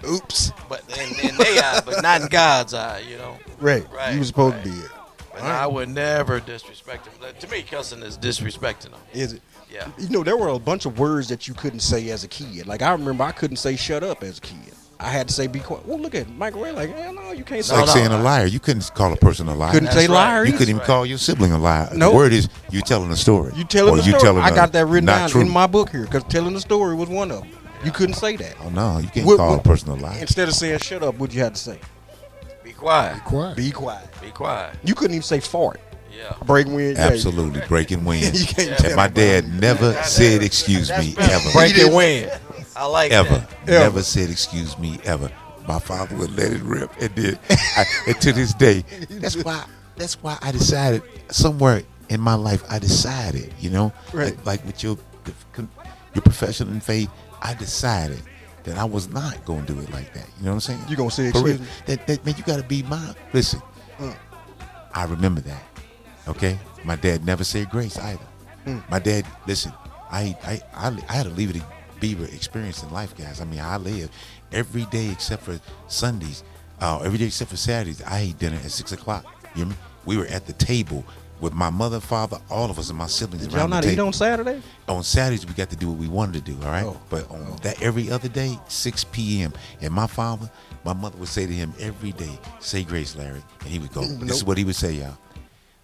Oops. But in their eye, but not in God's eye, you know. Right. Right, You were supposed right. to be it. And I would never disrespect them. To me, cussing is disrespecting them. Is it? Yeah. You know, there were a bunch of words that you couldn't say as a kid. Like I remember, I couldn't say "shut up" as a kid. I had to say "be quiet." Well, look at Michael Ray. Like, hell no, you can't It's say. like no, saying no. a liar. You couldn't call a person a liar. Couldn't That's say right. liar. You either. couldn't even call your sibling a liar. Nope. The word is you telling a story. You telling or the you story. telling I got that written not down true. in my book here because telling the story was one of them. You couldn't say that. Oh no, you can't What- call what- a person a liar. Instead of saying "shut up," what you had to say? Be quiet. Quiet. Be quiet. Be quiet. You couldn't even say "fart." Yeah. Break wind. Absolutely, breaking wind. You can't And tell my me dad never said excuse me ever. Breaking wind. I like Ever. that. Never said excuse me ever. My father would let it rip and did. And to this day, that's why I decided somewhere in my life I decided, you know, Right. like with your profession and faith, I decided that I was not going to do it like that. You know what I'm saying? You gonna say For real. excuse me? That man, you got to be mine. Listen, I remember that. Okay, my dad never said grace either. My dad, listen, I had a Leave It Beaver experience in life, guys. I mean, I live every day except for Sundays, every day except for Saturdays. I ate dinner at 6 o'clock. You hear me? We were at the table with my mother, father, all of us, and my siblings Did y'all around the not table. eat on Saturday? On Saturdays, we got to do what we wanted to do, all right? Oh. But on that every other day, 6 p.m., and my mother would say to him every day, say grace, Larry. And he would go, this is what he would say, y'all.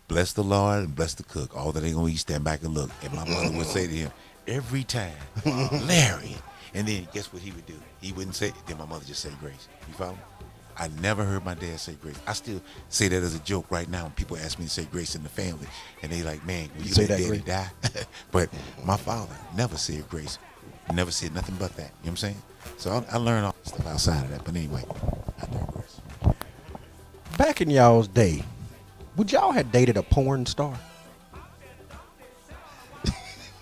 bless the Lord and bless the cook. All that they gonna eat, stand back and look. And my mother would say to him every time, Larry. And then guess what he would do? He wouldn't say. Then my mother just say grace. You follow? I never heard my dad say grace. I still say that as a joke right now when people ask me to say grace in the family, and they like, man, will you say let that daddy grace? die? But my father never said grace. Never said nothing but that. You know what I'm saying? So I learned all stuff outside of that. But anyway, I digress. Back in y'all's day, would y'all have dated a porn star?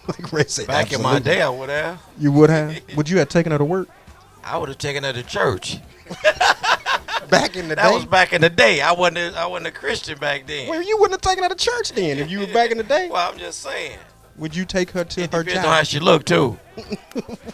Like Ray said, Back in my absolutely. day, I would have. You would have? Would you have taken her to work? I would have taken her to church. Back in the That day? was back in the day. I wasn't a Christian back then. Well, you wouldn't have taken her to church then if you were back in the day. Well, I'm just saying. Would you take her to It her depends on how job? she look too.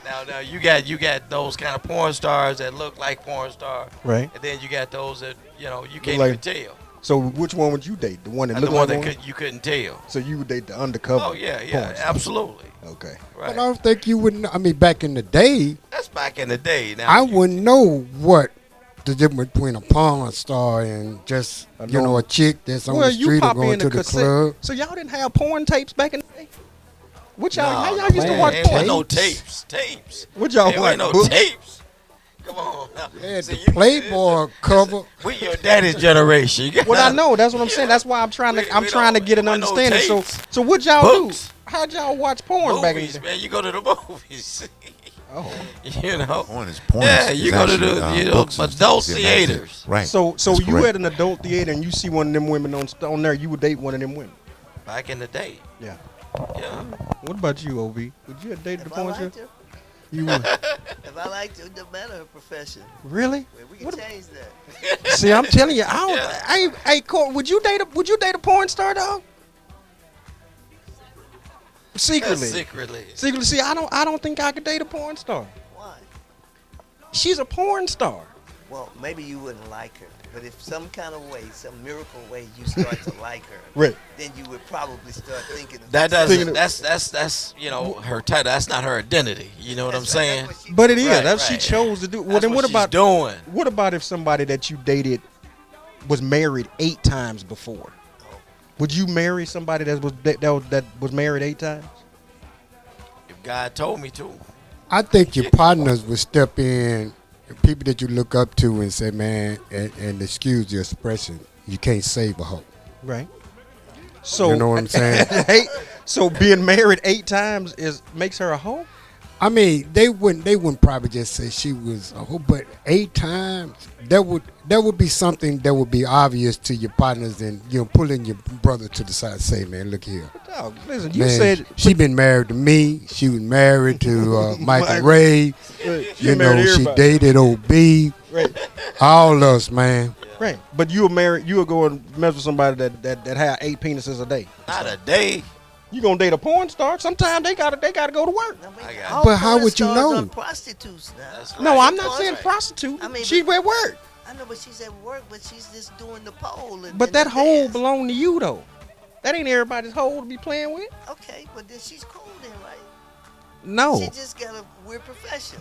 now you got those kind of porn stars that look like porn stars, Right. and then you got those that you can't like- even tell. So which one would you date? The one that And looked the one like that one? you couldn't tell. So you would date the undercover? Oh yeah, porn star. absolutely. Okay. But Right. I don't think you would. I mean, back in the day, That's back in the day. Now I wouldn't know what the difference between a porn star and just a chick that's on Well, the you street or pop going in to the the cassette. club. So y'all didn't have porn tapes back in the day? What y'all? No, how y'all no, used to man. watch Ain't porn? no tapes. What y'all There watch? ain't no Books? tapes. Come on. Now. Yeah, See, the you- Playboy cover. We your daddy's generation. You Well, I gotta- know. That's what I'm saying. That's why I'm trying to. We- I'm we trying to don't- get an we don't understanding. So, tapes. so what y'all Books. do? How'd y'all watch porn back in the Movies, day? man. You go to the movies. Oh. You know. Porn is Yeah, is you go to actually, the books and adult stuff. Yeah, that's it. theaters. Right. So That's you correct. at an adult theater and you see one of them women on there, you would date one of them women. Back in the day. Yeah. Yeah. What about you, Ob? Would you have dated the If I porn like star? to, You would. if I like to, it doesn't matter her profession. Really? We can What- change that. See, I'm telling you, I don't. Yeah. Hey, Court, would you date a porn star, dog? Secretly. Secretly. Secretly. See, I don't think I could date a porn star. Why? She's a porn star. Well, maybe you wouldn't like her, but if some kind of way, some miracle way, you start to like her, Right. then you would probably start thinking. Of That Thinking doesn't. of- That's her title. That's not her identity. You know what I'm That's right, saying? that's what she- But it is. Right, That's she right. chose to do. Well, That's then what she's about doing? what about if somebody that you dated was married 8 times before? Would you marry somebody that was married 8 times? If God told me to. I think your partners would step in, people that you look up to, and say, man, and excuse the expression, you can't save a hoe. Right. So You know what I'm saying? Hey, so being married 8 times makes her a hoe? I mean, they wouldn't probably just say she was a hoe, but 8 times, that would be something that would be obvious to your partners, and pulling your brother to the side and say, man, look here. Dog, listen, you Man, said she been married to me. She was married to Michael Mike- Ray. you married She everybody. dated OB. Right. All us, man. Right. But you would go and mess with somebody that have 8 penises a day. Not a day. You gonna date a porn star? Sometimes they gotta go to work. No, I got all But how porn would you stars know? are prostitutes now. That's No, right. I'm not saying Right. prostitute. I mean, She's but- at work. I know, but she's at work, but she's just doing the pole. And, But and that the hole dance. belong to you though. That ain't everybody's hole to be playing with. Okay, but then she's cool then, right? No. She just got a weird profession.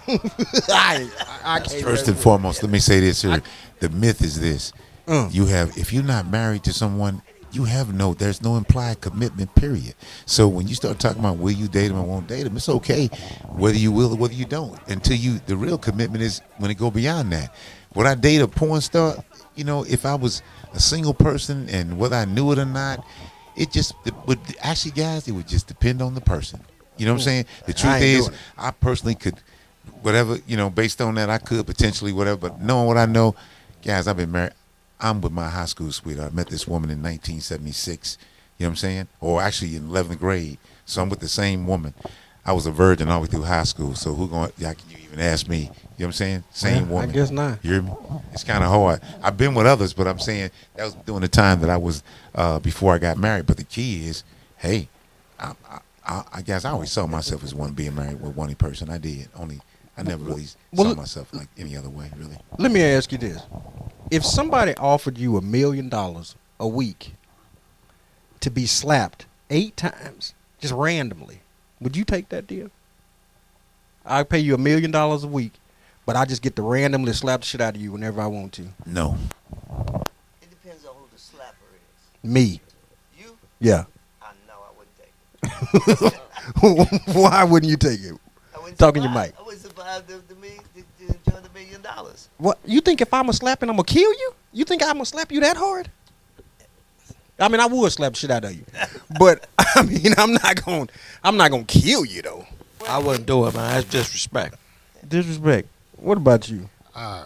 I can't. First and foremost, let me say this here. The myth is this. Mm. If you're not married to someone, there's no implied commitment, period. So when you start talking about will you date him or won't date him, it's okay whether you will or whether you don't. The real commitment is when it go beyond that. Would I date a porn star? If I was a single person and whether I knew it or not, it would actually, guys, it would just depend on the person. You know what I'm saying? The I truth ain't is, doing it. I personally could, whatever, based on that, I could potentially whatever. But knowing what I know, guys, I've been married. I'm with my high school sweetheart. I met this woman in 1976. You know what I'm saying? Or actually in 11th grade. So I'm with the same woman. I was a virgin all the way through high school. So you even ask me? You know what I'm saying? Same Yeah, woman. I guess not. You hear me? It's kind of hard. I've been with others, but I'm saying that was during the time that I was before I got married. But the key is, hey, I guess I always saw myself as one being married with one person. I did. I never really saw myself like any other way, really. Let me ask you this: if somebody offered you $1 million a week to be slapped 8 times, just randomly, would you take that deal? I pay you $1 million a week, but I just get to randomly slap the shit out of you whenever I want to. No. It depends on who the slapper is. Me. You you? Yeah. I know I wouldn't take it. Why wouldn't you take it? I wouldn't Talking your survive- mic. I wouldn't survive to enjoy the $1 million. What you think if I'm a slap and I'm gonna kill you? You think I'm gonna slap you that hard? I mean, I would slap the shit out of you, but I mean, I'm not gonna kill you though. I wouldn't do it, man. That's disrespect. Disrespect. What about you? $1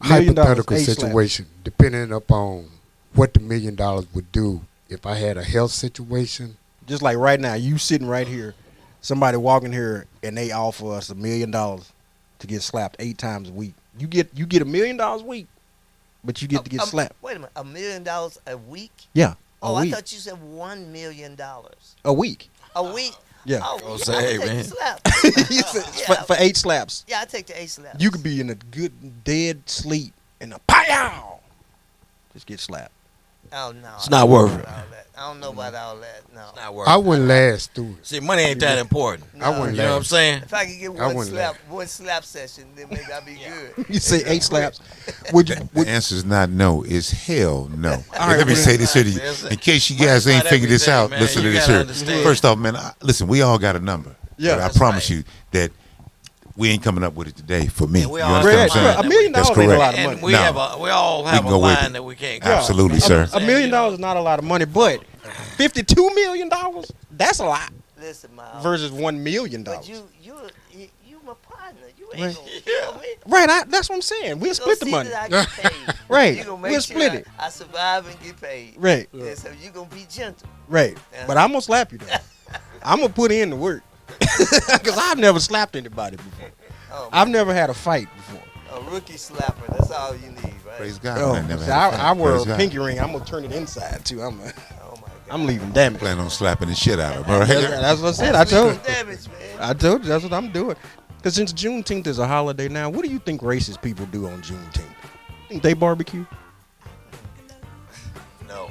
million, Hypothetical 8 slaps. situation, depending upon what the $1 million would do if I had a health situation. Just like right now, you sitting right here, somebody walking here and they offer us $1 million to get slapped 8 times a week. You get $1 million a week, but you get to get slapped. Wait a minute, $1 million a week? Yeah, Oh, a I week. thought you said $1 million A week. a week. Yeah. Oh, Don't yeah, say, I take man. the slap. You said Yeah. for 8 slaps, Yeah, I take the 8 slaps. you could be in a good dead sleep and a pow, just get slapped. Oh no, It's not worth it. I don't know about all that. No. It's not worth I it. wouldn't last through it. See, money ain't that important. No. I wouldn't You know what I'm last. saying? If I could get I one wouldn't slap session, then maybe I'd be good. You say 8 slaps. Would you? The answer is not no. It's hell no. right, Let me well, say this here to you. listen. In case you Money's guys ain't not figured this everything, out, man. listen You to this gotta here. understand. First off, man, listen, we all got a number. Yeah, But I that's promise right. you that we ain't coming up with it today for me. Yeah, we you all understand have what I'm a saying? $1 million That's ain't a correct. lot of And money. we No. have we all have a can go with line it. that we can't go. Absolutely, You know sir. what I'm $1 million saying? is not a lot of money, but $52 million, that's a lot Listen, Miles. versus $1 million. But you my partner. You ain't Right. gonna kill me. Right, that's what I'm saying. We'll You split the gonna money. see that I get paid. Right. You gonna make We'll sure split it. I survive and get paid. Right, And so you gonna be gentle. right. Yeah. But I'm gonna slap you though. I'm gonna put in the work because I've never slapped anybody before. Oh, I've never had a fight before. a rookie slapper. That's all you need, right? Praise God. Oh, I never so had a fight. I wear Praise a God. pinky ring. I'm gonna turn it inside too. Oh my God. I'm leaving damage. Plan on slapping the shit out of him. All right? That's what I said. I told. Leaving damage, man. I told you that's what I'm doing. Because since Juneteenth is a holiday now, what do you think racist people do on Juneteenth? Think they barbecue? No,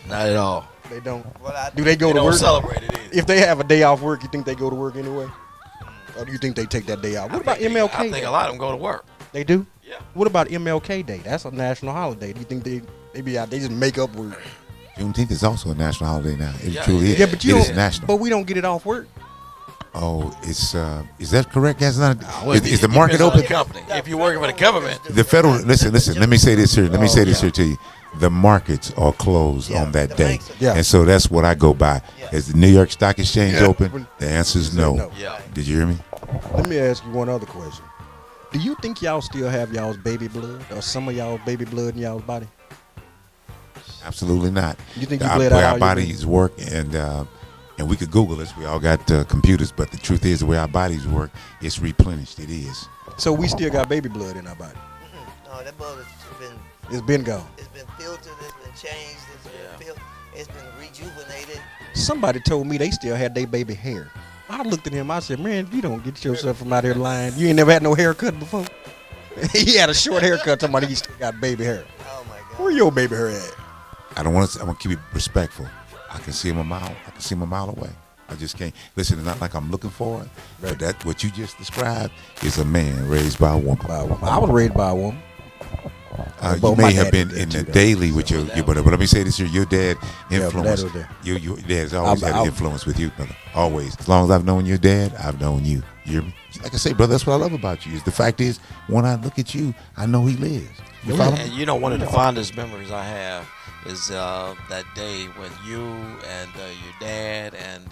not at all. They don't. Well, I Do they go They to don't work? celebrate it either. If they have a day off work, you think they go to work anyway? Or do you think they take that day off? What about MLK I think Day? a lot of them go to work. They do? Yeah. What about MLK Day? That's a national holiday. Do you think they be out, they just make up work? Juneteenth is also a national holiday now. It Yeah, truly is. Yeah, but you It is don't, national. but we don't get it off work. Oh, it's is that correct? That's not. Well, Is the it market depends on open? the company. If you're working for the government, The federal. Listen. Let me say this here. Let me say this here to you. The markets are closed Yeah, on that the day, banks are- Yeah. and so that's what I go by. Yeah. Is the New York Stock Exchange Yeah. open? The answer is no. No. yeah. Did you hear me? Let me ask you one other question. Do you think y'all still have y'all's baby blood or some of y'all's baby blood in y'all's body? Absolutely not. You think you Our- bled way out our all your bodies work, and we could Google this. We all got computers, but the truth is, the way our bodies work, it's replenished. It is. So we still got baby blood in our body. No, that blood has been It's been gone. filtered, it's been changed, it's been rejuvenated. Somebody told me they still had their baby hair. I looked at him. I said, "Man, you don't get yourself from out here lying. You ain't never had no haircut before." He had a short haircut. Talking about he still got baby hair. Oh my God. Where your baby hair at? I don't want to. I want to keep it respectful. I can see him a mile. I can see him a mile away. I just can't. Listen, it's not like I'm looking for it. But that what you just described is a man raised by a woman. I was raised by a woman. You Both my may have daddy been did in too, the though. daily with your but let me say this here. Your dad Yeah, influenced. dad was there. Your dad's always had I- an influence with you, brother. Always. As long as I've known your dad, I've known you. You're like I say, brother. That's what I love about you. Is the fact is, when I look at you, I know he lives. You follow me? And you know, one of the fondest memories I have is that day when you and your dad and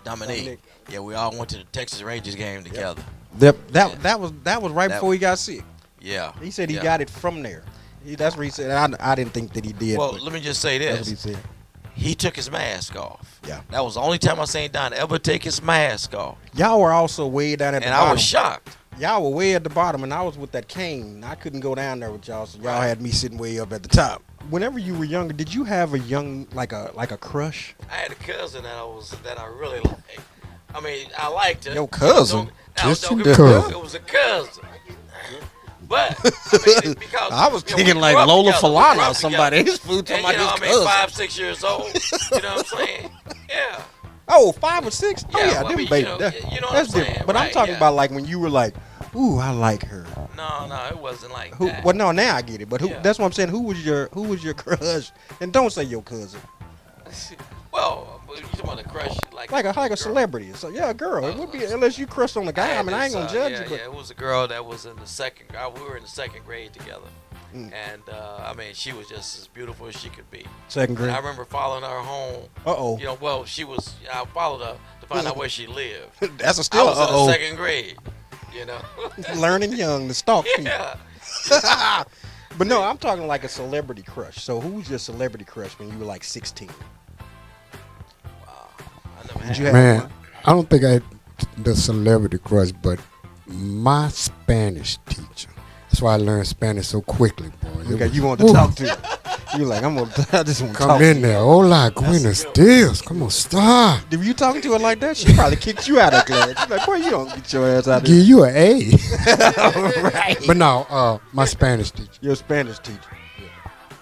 Dominique, yeah, we all went to the Texas Rangers game together. That was right That- before he got sick. Yeah. He said he yeah. got it from there. That's what he said. I didn't think that he did. Well, but let me just say that's what he this: said. he took his mask off. Yeah. That was the only time I seen Don ever take his mask off, Y'all were also way down at the and bottom. I was shocked. Y'all were way at the bottom, and I was with that cane. I couldn't go down there with y'all, so y'all had me sitting way up at the top. Whenever you were younger, did you have a young like a crush? I had a cousin that I really liked. I mean, I liked her. Your cousin? Just Don't your get me wrong, cousin. it was a cousin. But I mean, because I was you know, thinking we like grew up Lola together, we Falana grew or up somebody. together. His food talking And, about you know, his I mean, cousin. 5-6 years old. You know what I'm saying? Yeah. Oh, 5 or 6? Oh Yeah, yeah, well, I them mean, baby. you know That's what I'm different. saying, But I'm right, talking yeah. about like when you were like, ooh, I like her. No, it wasn't like Who? that. Well, no, now I get it. But who? Yeah. That's what I'm saying. Who was your crush? And don't say your cousin. Well, you talking about a crush Like a girl. celebrity. So yeah, a girl. It would be unless you crushed on the guy. I mean, I ain't gonna judge you. But Yeah, it was a girl that was in the second. We were in the second grade together, Mm. and I mean, she was just as beautiful as she could be. second And grade. I remember following her home. Uh-oh. You know, well, she was. I followed her to find out where she lived. That's a I still was in the uh-oh. second grade. You know. Learning young to stalk people. Yeah. But no, I'm talking like a celebrity crush. So who was your celebrity crush when you were like 16? I never Did had. you have Man, one? I don't think I had the celebrity crush, but my Spanish teacher. That's why I learned Spanish so quickly, boy. It Okay, was- you want to Ooh. talk to her. You like, I just want to talk Come to in you. there. Hola, buenos dias. Come on, stop. If you talking to her like that, she probably kicked you out of class. She's like, boy, you don't get your ass out of Give here. you an A. Right. But no, my Spanish teacher. Your Spanish teacher.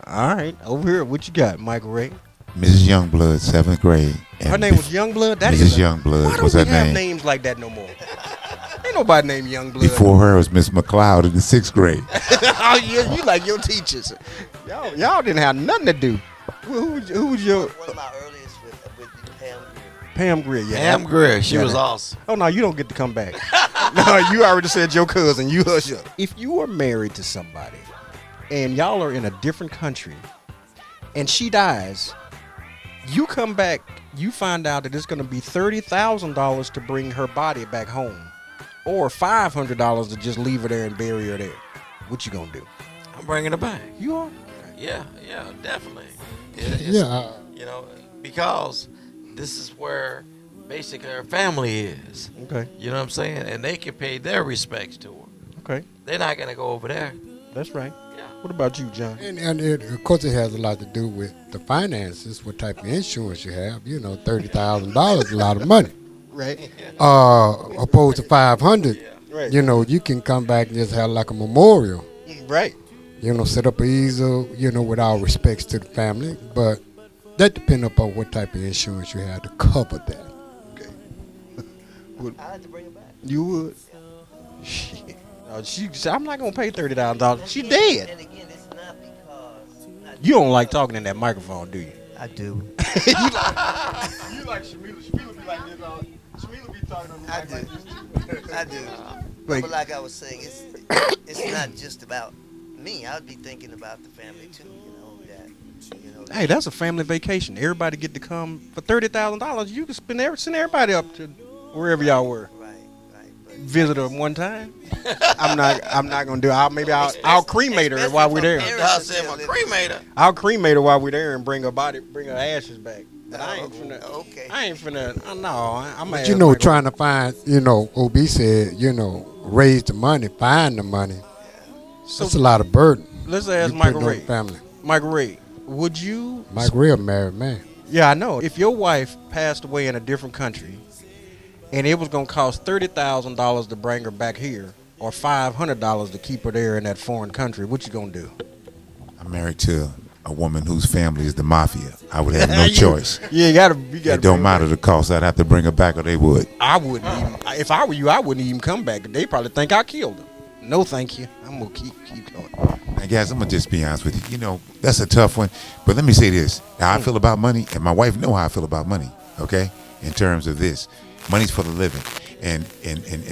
All right, over here, what you got, Michael Ray? Mrs. Youngblood, 7th grade. And Her name was Youngblood. That Mrs. is Why Youngblood don't was we her have name. names like that no more? Ain't nobody named Youngblood. Before her was Miss McLeod in the 6th grade. Oh, yeah, you like your teachers. Y'all didn't have nothing to do. Who was your One of my earliest with Pam Greer. Pam Greer? Yeah. Pam Greer, she Yeah, was that- awesome. Oh no, you don't get to come back. No, you already said your cousin. You hush up. If you are married to somebody and y'all are in a different country and she dies, you come back, you find out that it's going to be $30,000 to bring her body back home, or $500 to just leave her there and bury her there. What you gonna do? I'm bringing her back. You are. Yeah, definitely. Yeah. You know, because this is where basically her family is. Okay. You know what I'm saying? And they can pay their respects to her. Okay. They're not gonna go over there. That's right. Yeah. What about you, John? And of course, it has a lot to do with the finances, what type of insurance you have. You know, $30,000 is a lot of money. Right. Opposed to 500. Right. You know, you can come back and just have like a memorial. Right. You know, set up an easel, you know, with all respects to the family. But that depends upon what type of insurance you have to cover that. I had to bring her back. You would. Shit. I'm not gonna pay $30,000. She dead. And again, it's not because You don't like talking in that microphone, do you? I do. You like Shamila. Shamila be like this. Shamila be talking on the I do. I do. Like- But like I was saying, it's not just about me. I'd be thinking about the family too. Hey, that's a family vacation. Everybody get to come for $30,000. You can send everybody up to wherever y'all were. Right. But Visit her one time. I'm not gonna do it. I'll cremate her while we're there. I said my cremator. I'll cremate her while we're there and bring her ashes back. But I ain't okay. finna. No, I'm. But you know, trying to find, you know, OB said, you know, raise the money, find the money. So That's a lot of burden. let's ask you Michael putting on Ray. the family. Michael Ray, would you? Mike Ray, a married man. Yeah, I know. If your wife passed away in a different country, and it was gonna cost $30,000 to bring her back here, or $500 to keep her there in that foreign country, what you gonna do? I'm married to a woman whose family is the mafia. I would have no choice. Yeah, you gotta. It don't matter the cost. I'd have to bring her back or they would. I wouldn't even. If I were you, I wouldn't even come back. They probably think I killed her. No, thank you. I'm gonna keep going. Now, guys, I'm going to just be honest with you. You know, that's a tough one. But let me say this. How I feel about money, and my wife know how I feel about money, okay, in terms of this. Money's for the living. And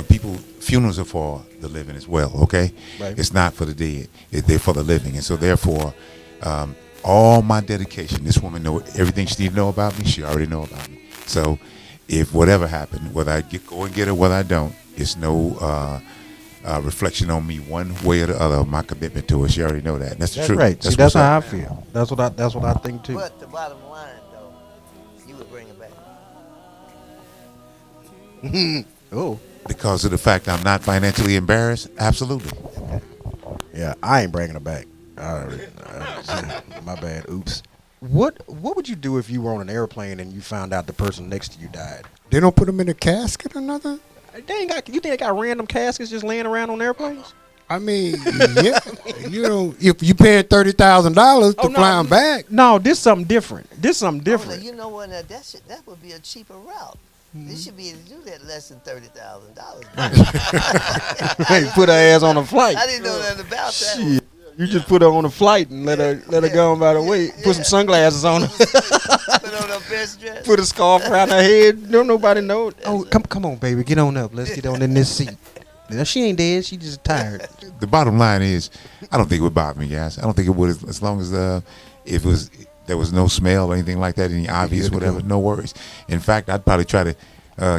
people, funerals are for the living as well, okay? Right. It's not for the dead. They're for the living. And so, therefore, all my dedication, this woman know everything she need to know about me. She already know about me. So if whatever happened, whether I go and get her, whether I don't, it's no reflection on me one way or the other of my commitment to her. She already know that. And that's the That's truth. right. See, what's that's how I up. feel. That's what I think too. But the bottom line, though, you would bring her back. Oh, Because of the fact I'm not financially embarrassed? Absolutely. yeah. I ain't bringing her back. My bad. Oops. What would you do if you were on an airplane and you found out the person next to you died? They don't put them in a casket or nothing? They ain't got. You think they got random caskets just laying around on airplanes? I mean, yeah, you know, if you paying $30,000 to fly them back, No, this something different. This something Oh, different. you know what? Now that would be a cheaper route. You should be able to do that less than $30,000. Hey, put her ass on a flight. I didn't know nothing about that. Shit. You just put her on a flight and let her go on by the way. Put some sunglasses on her. Put on her best dress. Put a scarf around her head. Don't nobody know. Oh, come on, baby, get on up. Let's get on in this seat. Now, she ain't dead. She just tired. The bottom line is, I don't think it would bother me, guys. I don't think it would, as long as there was no smell or anything like that, any obvious whatever. No worries. In fact, I'd probably try to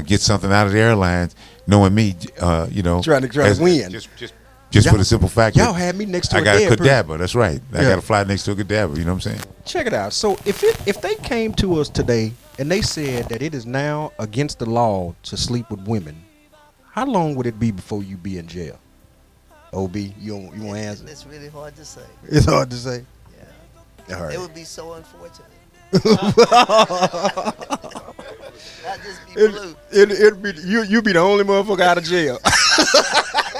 get something out of the airlines, knowing me, Trying to win. Just for the simple fact Y'all that had me next to I a got a dead person. cadaver. That's right. I got to fly next to a cadaver. You know what I'm saying? Check it out. So if they came to us today and they said that it is now against the law to sleep with women, how long would it be before you be in jail? OB, you want to answer? It's really hard to say. It's hard to say. Yeah. All right. It would be so unfortunate. Not just be blue. It'd be you be the only motherfucker out of jail.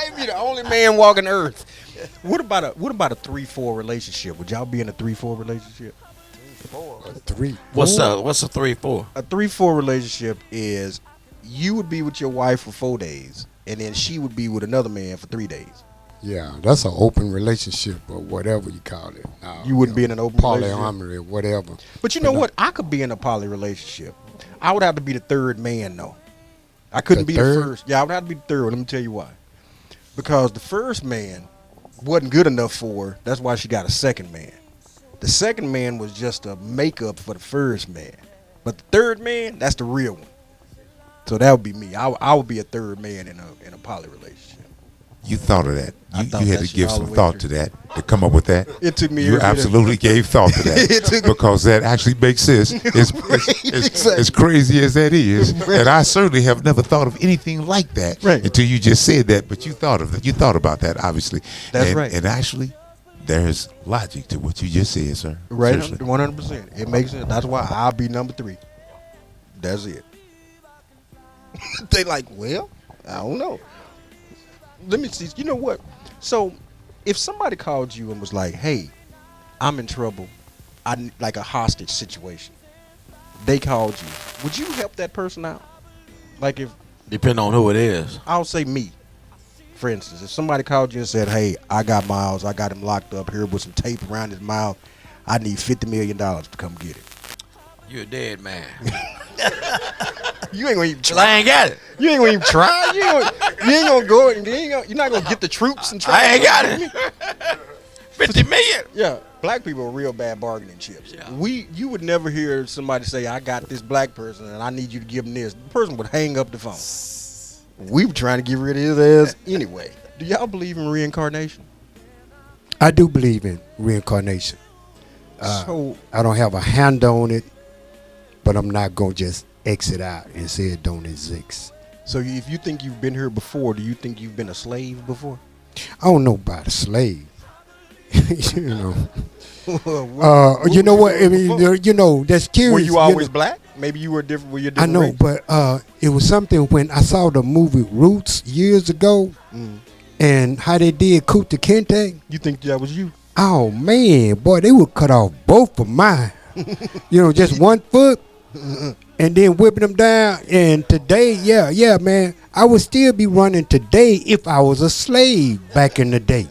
You'd be the only man walking earth. What about a 3-4 relationship? Would y'all be in a 3-4 relationship? 3. What's a 3-4? A 3-4 relationship is you would be with your wife for 4 days, and then she would be with another man for 3 days. Yeah, that's an open relationship or whatever you call it. You wouldn't be in an open relationship. polyamory, whatever. But you know what? I could be in a poly relationship. I would have to be the third man, though. I couldn't be the first. Yeah, I would have to be the third one. Let me tell you why. Because the first man wasn't good enough for her. That's why she got a second man. The second man was just a makeup for the first man. But the third man, that's the real one. So that would be me. I would be a third man in a poly relationship. You thought of that. You had to give some way thought through. to that to come up with that. It took me. You every bit of- absolutely gave thought to that because that actually makes sense. As crazy as that is, and I certainly have never thought of anything like that until you just said that. But you thought of that. You thought about that, obviously. That's right. And actually, there's logic to what you just said, sir. Right, Seriously. 100%. It makes sense. That's why I'll be number 3. That's it. They like, well, I don't know. Let me see. You know what? So, if somebody called you and was like, "Hey, I'm in trouble. I like a hostage situation." They called you. Would you help that person out? Like if Depending on who it is. I'll say me. For instance, if somebody called you and said, "Hey, I got Miles. I got him locked up here with some tape around his mouth. I need $50 million to come get him." You're a dead man. You ain't gonna even 'Cause try. I ain't got it. You ain't gonna even try. You ain't gonna go. You're not gonna get the troops and try. I ain't got it. 50 million. Yeah, black people are real bad bargaining chips. Yeah. You would never hear somebody say, "I got this black person and I need you to give him this." The person would hang up the phone. We were trying to get rid of his ass anyway. Do y'all believe in reincarnation? I do believe in reincarnation. So I don't have a hand on it, but I'm not going to just exit out and say it don't exist. So if you think you've been here before, do you think you've been a slave before? I don't know about a slave. You know. What You know what? I was you mean, you know, that's curious. Were you always know. black? Maybe you were different. Were you I different? know, race? but it was something when I saw the movie Roots years ago and how they did Kunta Kinte. You think that was you? Oh, man, boy, they would cut off both of mine. You know, just one foot and then whipping them down. And today, yeah, man, I would still be running today if I was a slave back in the day.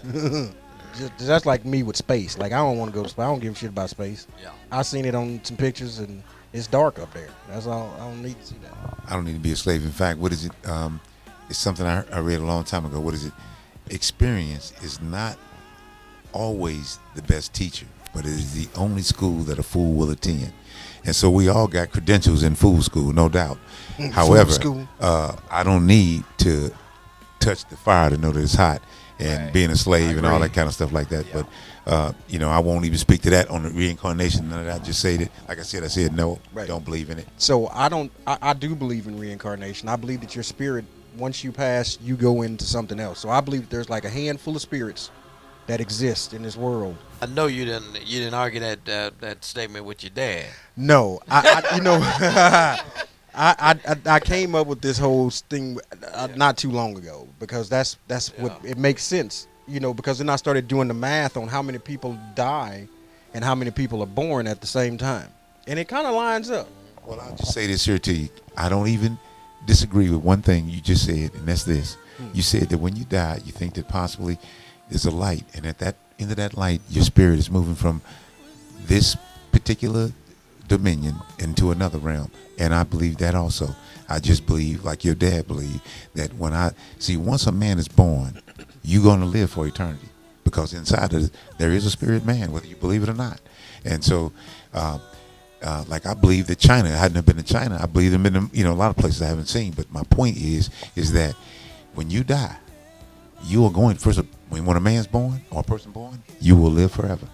That's like me with space. Like, I don't want to go to space. I don't give a shit about space. Yeah. I seen it on some pictures, and it's dark up there. That's all. I don't need to see that. I don't need to be a slave. In fact, what is it? It's something I read a long time ago. What is it? Experience is not always the best teacher, but it is the only school that a fool will attend. And so we all got credentials in fool school, no doubt. However, school. I don't need to touch the fire to know that it's hot and Right. being a slave and all agree. that kind of stuff like that. Yeah. But, I won't even speak to that on the reincarnation. None of that. I just say that, like I said no, Right. don't believe in it. So I do believe in reincarnation. I believe that your spirit, once you pass, you go into something else. So I believe that there's like a handful of spirits that exist in this world. I know you didn't argue that statement with your dad. No, I came up with this whole thing not too long ago because that's what it makes sense, because then I started doing the math on how many people die and how many people are born at the same time, and it kind of lines up. Well, I'll just say this here to you. I don't even disagree with one thing you just said, and that's this. You said that when you die, you think that possibly there's a light, and at that end of that light, your spirit is moving from this particular dominion into another realm. And I believe that also. I just believe, like your dad believed, that once a man is born, you're going to live for eternity, because inside of it, there is a spirit man, whether you believe it or not. And so, like I believe that China, I hadn't have been to China, I believe them in a lot of places I haven't seen. But my point is that when you die, you are going, when a man's born or a person born, you will live forever.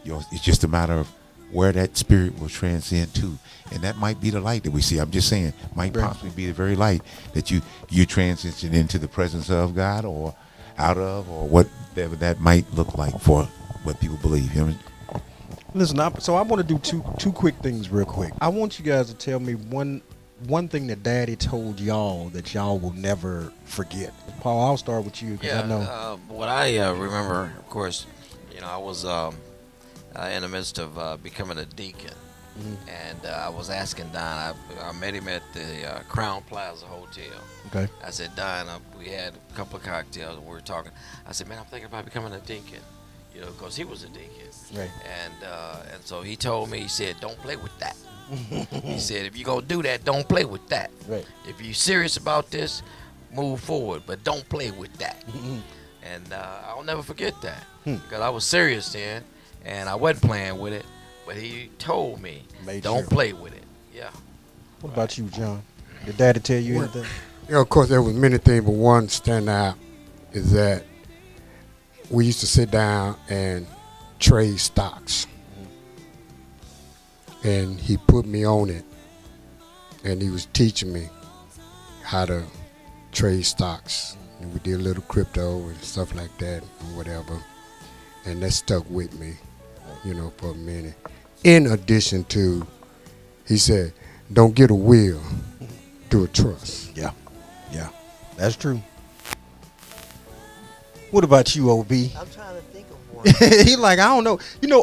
It's just a matter of where that spirit will transcend to. And that might be the light that we see. I'm just saying, might possibly be the very light that you transition into the presence of God, or out of, or whatever that might look like for what people believe. You know? Listen, so I want to do two quick things real quick. I want you guys to tell me one thing that Daddy told y'all that y'all will never forget. Paul, I'll start with you, because I know. What I remember, of course, I was in the midst of becoming a deacon. And I was asking Don, I met him at the Crown Plaza Hotel. Okay. I said, Don, we had a couple of cocktails and we were talking. I said, man, I'm thinking about becoming a deacon, because he was a deacon. Right. And so he told me, he said, don't play with that. He said, if you're going to do that, don't play with that. Right. If you're serious about this, move forward, but don't play with that. And I'll never forget that, because I was serious then, and I wasn't playing with it. But he told me, don't play with it. Yeah. What about you, John? Did Daddy tell you anything? Of course, there was many things, but one stand out is that we used to sit down and trade stocks. And he put me on it, and he was teaching me how to trade stocks. And we did a little crypto and stuff like that or whatever. And that stuck with me, for a minute. In addition to, he said, don't get a will, do a trust. Yeah, that's true. What about you, OB? I'm trying to think of one. He like, I don't know.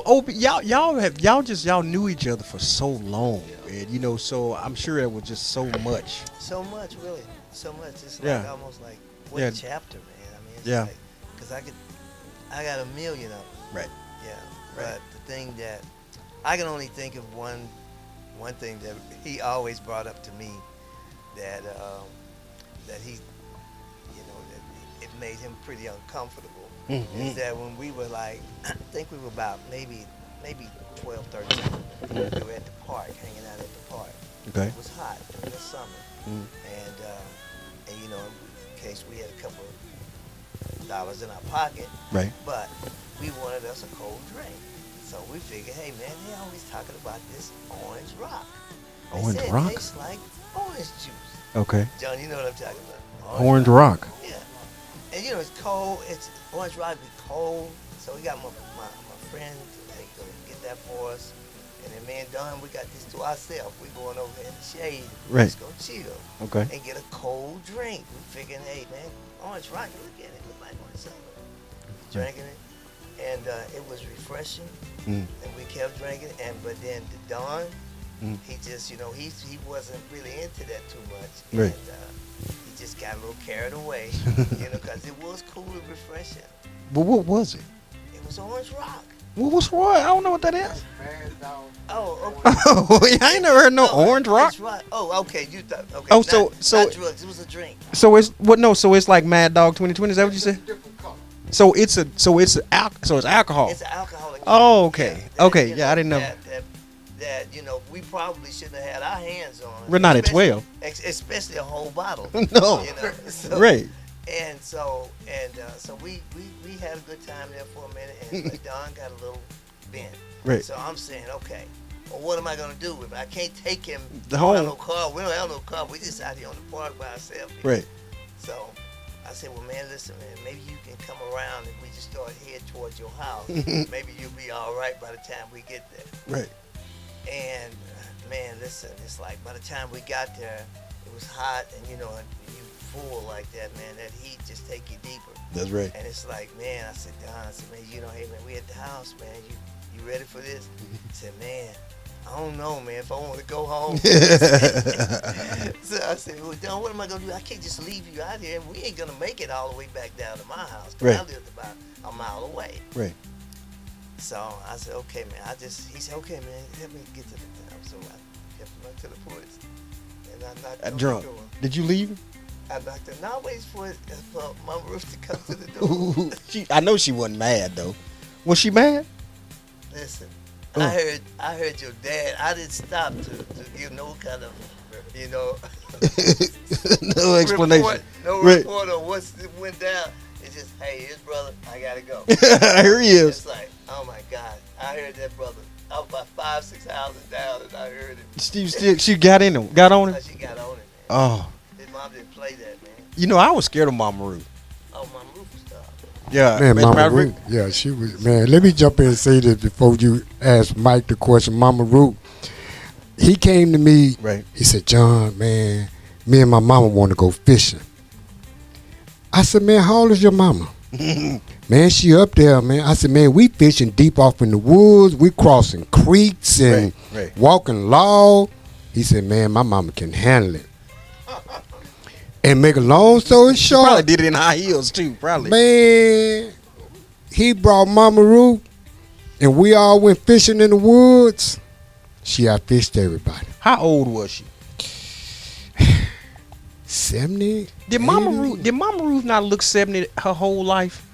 OB, y'all knew each other for so long, and so I'm sure it was just so much. So much, really. So much. It's Yeah. like almost like what Yeah. chapter, man. I mean, it's Yeah. like, because I got a million of them. Right. Yeah. Right. But the thing that I can only think of one thing that he always brought up to me that he, that it made him pretty uncomfortable. Is that when we were like, I think we were about maybe 12, 13. We were at the park, hanging out at the park. Okay. It was hot during the summer, and in case we had a couple of dollars in our pocket, Right. but we wanted us a cold drink. So we figured, hey man, they always talking about this orange rock. They Orange said rock? It tastes like orange juice. Okay. John, you know what I'm talking about? Orange rock. Yeah. And it's cold. It's orange rock be cold. So we got my friend to go get that for us. And then me and Don, we got this to ourselves. We going over in the shade. Right. Let's go chill. Okay. And get a cold drink. We figuring, hey man, orange rock, look at it. Look like orange something. Drinking it. And it was refreshing. And we kept drinking. But then Don, he just, he wasn't really into that too much. Right. And he just got a little carried away, because it was cool and refreshing. But what was it? It was orange rock. What's what? I don't know what that is. Oh, okay. Oh, I ain't never heard no orange rock. Oh, okay. You thought, okay. Oh, not so drugs. It was a drink. So it's what? No, so it's like Mad Dog 2020. Is that what you said? So it's alcohol. It's an alcoholic. Oh, okay. Yeah, Okay, yeah, I didn't know. That we probably shouldn't have had our hands on. We're not at 12. Especially a whole bottle. No. So, Right. And so we had a good time there for a minute, and Don got a little bent. Right. So I'm saying, okay, well, what am I gonna do with it? I can't take him Home. on no car. We don't have no car. We just out here on the park by ourselves. Right. So I said, well, man, listen, man, maybe you can come around and we just start head towards your house. Maybe you'll be all right by the time we get there. Right. And man, listen, it's like by the time we got there, it was hot, and you full like that, man, that heat just take you deeper. That's right. And it's like, man, I said, Don, man, hey man, we at the house, man, you ready for this? I said, man, I don't know, man, if I want to go home. So I said, well, Don, what am I going to do? I can't just leave you out here. We ain't going to make it all the way back down to my house. 'Cause I lived about a mile away. Right. So I said, okay, man. He said, okay, man, help me get to the town. So I kept him up to the porch. And I knocked on Drunk. the door. Did you leave? I knocked on. Now wait for Mama Ruth to come to the door. Ooh, I know she wasn't mad though. Was she mad? Listen, Oh. I heard your dad. I didn't stop to give no kind of, No explanation. Report on what went down. It's just, hey, his brother, I gotta go. Here he is. It's like, oh my God, I heard that brother. I was about 5-6 houses down, and I heard it. She got in him, got on him. She got on it, man. Oh, His mom didn't play that, man. you know I was scared of Mama Ruth. Oh, Mama Ruth was tough. Yeah, Man, Mama matter of Ruth, yeah, she was, man, let me jump in and say this before you ask Mike the question. Mama Ruth, he came to me, Right. he said, John, man, me and my mama want to go fishing. I said, man, how old is your mama? Man, she up there, man. I said, man, we fishing deep off in the woods. We crossing creeks and Right. walking log. He said, man, my mama can handle it. And make a long story short, Probably did it in high heels too, probably. man, he brought Mama Ruth, and we all went fishing in the woods. She outfished everybody. How old was she? 70? Did Mama Ruth not look 70 her whole life?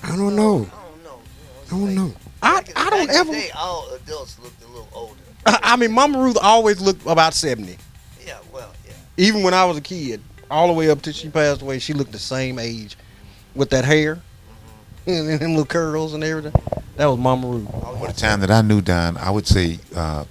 I don't know. I don't know. I Back don't in the ever. day, all adults looked a little older. I mean, Mama Ruth always looked about 70. Yeah, well, yeah. Even when I was a kid, all the way up till she passed away, she looked the same age with that hair and them little curls and everything. That was Mama Ruth. By the time that I knew Don, I would say that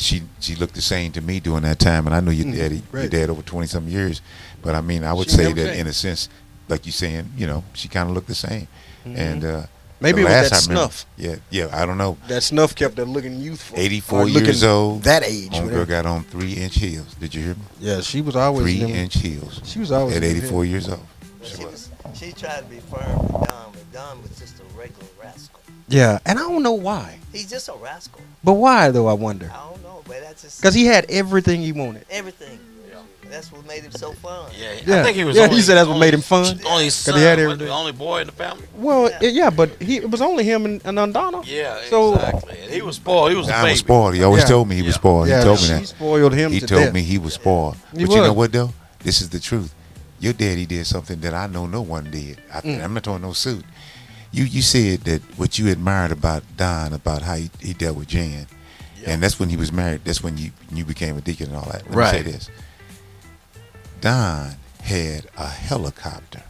she looked the same to me during that time, and I knew your daddy, right. your dad over 20-some years. But I mean, I would She say never that changed. in a sense, like you saying, she kind of looked the same. And Maybe the it was last that I remember- snuff. Yeah, I don't know. That snuff kept her looking youthful. 84 Or looking years old. That age. Homegirl whatever. got on 3-inch heels. Did you hear me? Yeah, she was always 3-inch heels. She was always At in them 84 years old. She tried to be firm with Don, but Don was just a regular rascal. Yeah, and I don't know why. He's just a rascal. But why though? I wonder. I don't know, but that's just Because he had everything he wanted. everything. That's what made him so fun. Yeah, Yeah. I think he was. Yeah, only, he said that's what made him fun. Only 'Cause son, he had wasn't everything. the only boy in the family. Well, yeah, but it was only him and Undonna. Yeah, So- exactly. And he was spoiled. He was a Don baby. was spoiled. He always Yeah. told me he was spoiled. Yeah, he told me she that. spoiled him He to told death. me he was spoiled. He But you know was. what though? This is the truth. Your daddy did something that I know no one did. I'm not talking no suit. You said that what you admired about Don, about how he dealt with Jan, and that's when he was married. That's when you became a deacon and all that. Let me say this. Don had a helicopter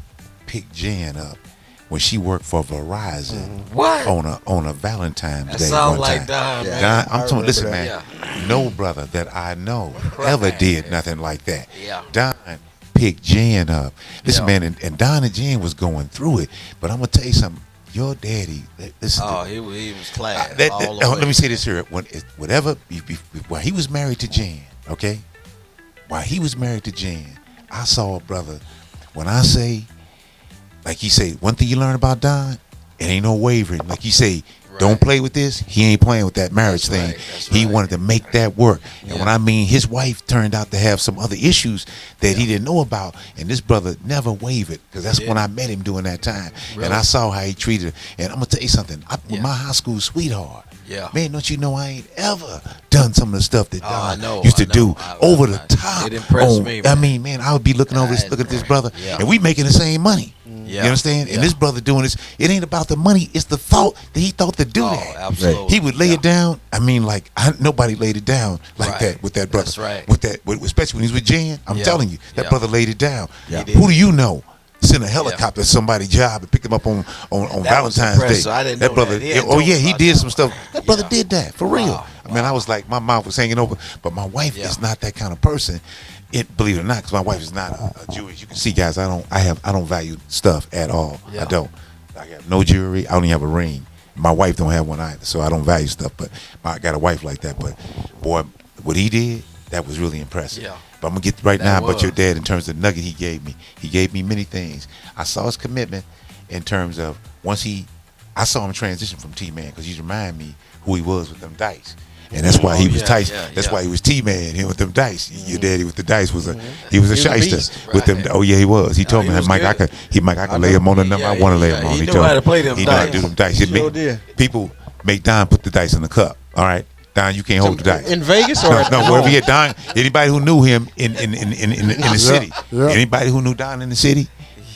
pick Jan up when she worked for Verizon What? on a Valentine's That Day sounds one like time. Don, man. Don, I'm talking. remember Listen, that. man. No brother that I know ever did nothing like that. Yeah. Don picked Jan up. Listen, Yeah. man, and Don and Jan was going through it. But I'm gonna tell you something. Your daddy, listen. Oh, he was class. all the Let way. me say this here. While he was married to Jan, okay? While he was married to Jan, I saw a brother. When I say, like he say, one thing you learn about Don, it ain't no wavering. Like you say, don't play with this. He ain't playing with that marriage That's thing. right, that's He right. wanted to make that work. And Yeah. when I mean his wife turned out to have some other issues that he didn't know about, and this brother never wavered, because that's when I met him during that time. Really? And I saw how he treated her. And I'm gonna tell you something. With Yeah. my high school sweetheart, Yeah. man, don't you know I ain't ever done some of the stuff that Oh, I Don know, used to I know. do over the I- top. it impressed me, I man. mean, man, I would be looking over this, look at this brother, Yeah. and we making the same money. Yeah. You understand? Yeah. And this brother doing this, it ain't about the money. It's the thought that he thought to do Oh, that. absolutely. He would lay it down. I mean, like nobody laid it down like Right. that with that brother. That's right. Especially when he's with Jan. I'm Yeah. telling you, that Yeah. brother laid it down. Yeah. He Who did. do you know? Send a helicopter to somebody's job and pick them up on was Valentine's Day. impressive. I didn't that know brother, that. He had oh told yeah, me he about did that some one. stuff. That brother Yeah. did that for real. Wow. I mean, I was like, my mouth was hanging open, but my wife Yeah. is not that kind of person. Believe it or not, because my wife is not a Jewish. You can see, guys, I don't value stuff at all. Yeah. I don't. I have no jewelry. I don't even have a ring. My wife don't have one either, so I don't value stuff. But I got a wife like that. But boy, what he did, that was really impressive. Yeah. But I'm gonna get right That now about was. your dad in terms of the nugget he gave me. He gave me many things. I saw his commitment in terms of once he I saw him transition from T-Man because he reminded me who he was with them dice. And that's why he was tight. That's why he was T-Man. Him with them dice. Your daddy with the dice was he was a shyster with them. Oh yeah, he was. He told me, Mike, I could lay him on the number I want to lay him on. He knew how to play them dice. He knew how to do them dice. People make Don put the dice in the cup. All right, Don, you can't hold the dice in Vegas or no wherever he had Don. Anybody who knew him in the city, anybody who knew Don in the city.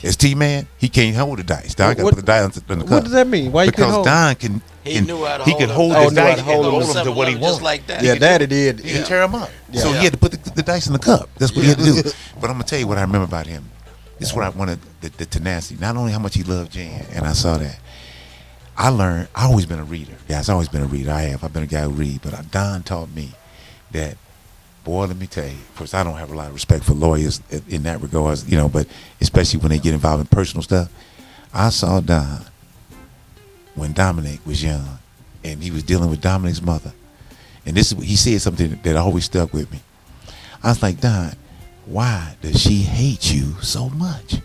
As T-Man, he can't hold the dice. Don got to put the dice in the cup. What does that mean? Why you because hold? Don can he knew how to he hold could them. hold his dice and hold them to what he just wanted. like that. Yeah, Daddy did. He could tear them up. So he had to put the dice in the cup. That's what he had to do. But I'm gonna tell you what I remember about him. This is what I wanted, the tenacity. Not only how much he loved Jan, and I saw that. I learned. I always been a reader. Guys, I always been a reader. I've been a guy who read. But Don taught me that. Boy, let me tell you. Of course, I don't have a lot of respect for lawyers in that regard, but especially when they get involved in personal stuff. I saw Don when Dominic was young, and he was dealing with Dominic's mother. And he said something that always stuck with me. I was like, Don, why does she hate you so much?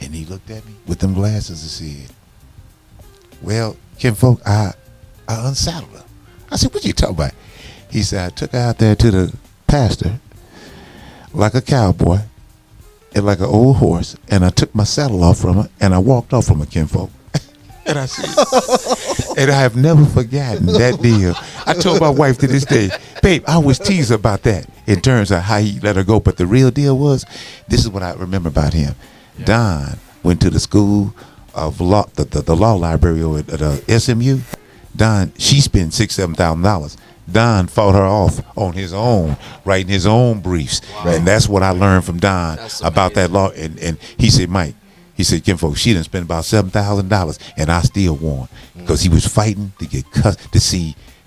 And he looked at me with them glasses and said, well, kinfolk, I unsaddled her. I said, what you talking about? He said, I took her out there to the pastor like a cowboy and like an old horse, and I took my saddle off from her and I walked off from her, kinfolk. And I said, and I have never forgotten that deal. I told my wife to this day, babe, I always tease about that in terms of how he let her go, but the real deal was, this is what I remember about him. Don went to the school of law, the law library at SMU. Don, she spent $6,000-7,000. Don fought her off on his own, writing his own briefs. Wow. And that's what I learned from Don about that law. And he said, Mike, he said, kinfolk, she done spent about $7,000 and I still won. Because he was fighting to get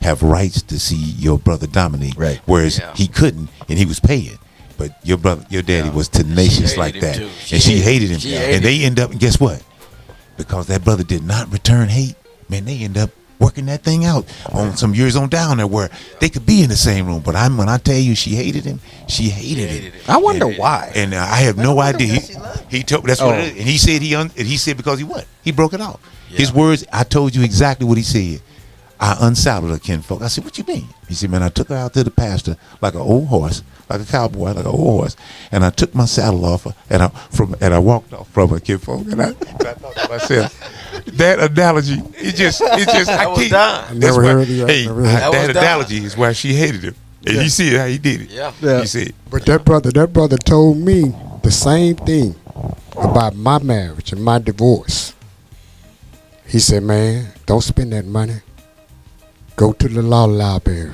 have rights to see your brother Dominique. Right. Whereas he couldn't, and he was paying. But your daddy was tenacious like that. And she hated him. And they end up, and guess what? Because that brother did not return hate, man, they end up working that thing out on some years on down there where they could be in the same room. But when I tell you she hated him, she hated him. I wonder why. And I have no idea. He told that's what it is. And he said because he broke it off. His words, I told you exactly what he said. I unsaddled her, kinfolk. I said, what you mean? He said, man, I took her out to the pasture like an old horse, like a cowboy, like an old horse, and I took my saddle off her, and I walked off from her, kinfolk. And I thought to myself, that analogy, it just I can't. That analogy is why she hated him. And you see how he did it. Yeah. He said. But that brother told me the same thing about my marriage and my divorce. He said, man, don't spend that money. Go to the law library.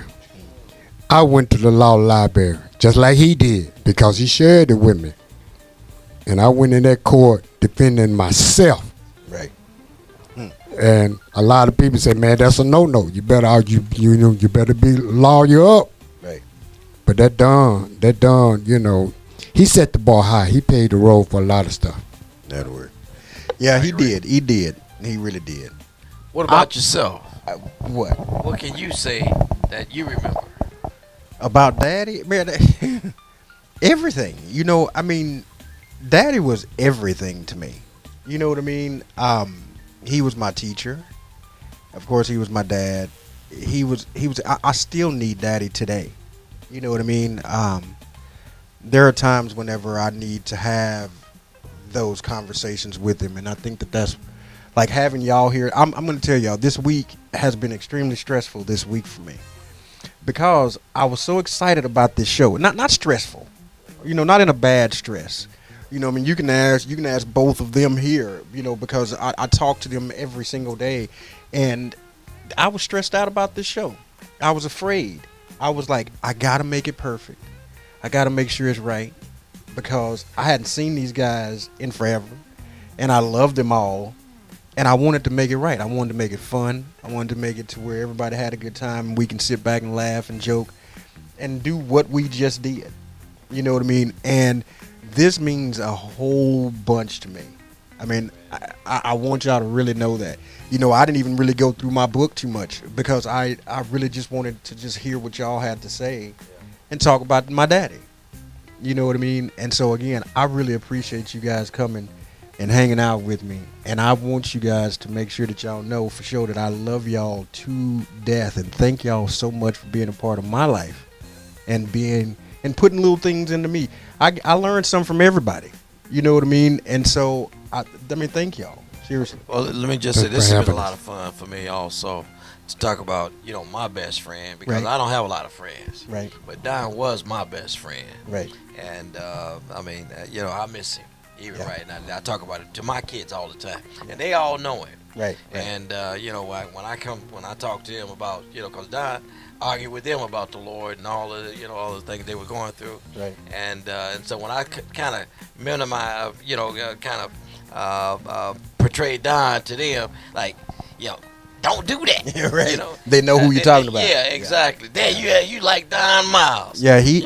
I went to the law library just like he did because he shared it with me. And I went in that court defending myself. Right. And a lot of people say, man, that's a no-no. You better you better be lawyer up. Right. But that Don, he set the bar high. He paid the road for a lot of stuff. That'll work. Yeah, he did. He did. He really did. What about yourself? What? What can you say that you remember? About Daddy? Man, everything. I mean, Daddy was everything to me. You know what I mean? He was my teacher. Of course, he was my dad. I still need Daddy today. You know what I mean? There are times whenever I need to have those conversations with him, and I think that's like having y'all here. I'm going to tell y'all, this week has been extremely stressful this week for me because I was so excited about this show. Not stressful, not in a bad stress. I mean, you can ask both of them here, because I talk to them every single day, and I was stressed out about this show. I was afraid. I was like, I got to make it perfect. I got to make sure it's right because I hadn't seen these guys in forever, and I loved them all. And I wanted to make it right. I wanted to make it fun. I wanted to make it to where everybody had a good time and we can sit back and laugh and joke and do what we just did. You know what I mean? And this means a whole bunch to me. I mean, I want y'all to really know that. I didn't even really go through my book too much because I really just wanted to just hear what y'all had to say and talk about my daddy. You know what I mean? And so, again, I really appreciate you guys coming and hanging out with me. And I want you guys to make sure that y'all know for sure that I love y'all to death, and thank y'all so much for being a part of my life and putting little things into me. I learned something from everybody. You know what I mean? And so I mean, thank y'all. Seriously. Well, let me just say this has been a lot of fun for me also to talk about, my best friend, because Right. I don't have a lot of friends. Right. But Don was my best friend. Right. And I mean, I miss him even right now. I talk about it to my kids all the time, and they all know him. Right. And when I talk to him about, because Don argued with them about the Lord and all the things they were going through. Right. And so when I kind of minimize, portray Don to them, like, don't do that. Right. They know who you're talking about. Yeah, exactly. There you like Don Miles. Yeah, he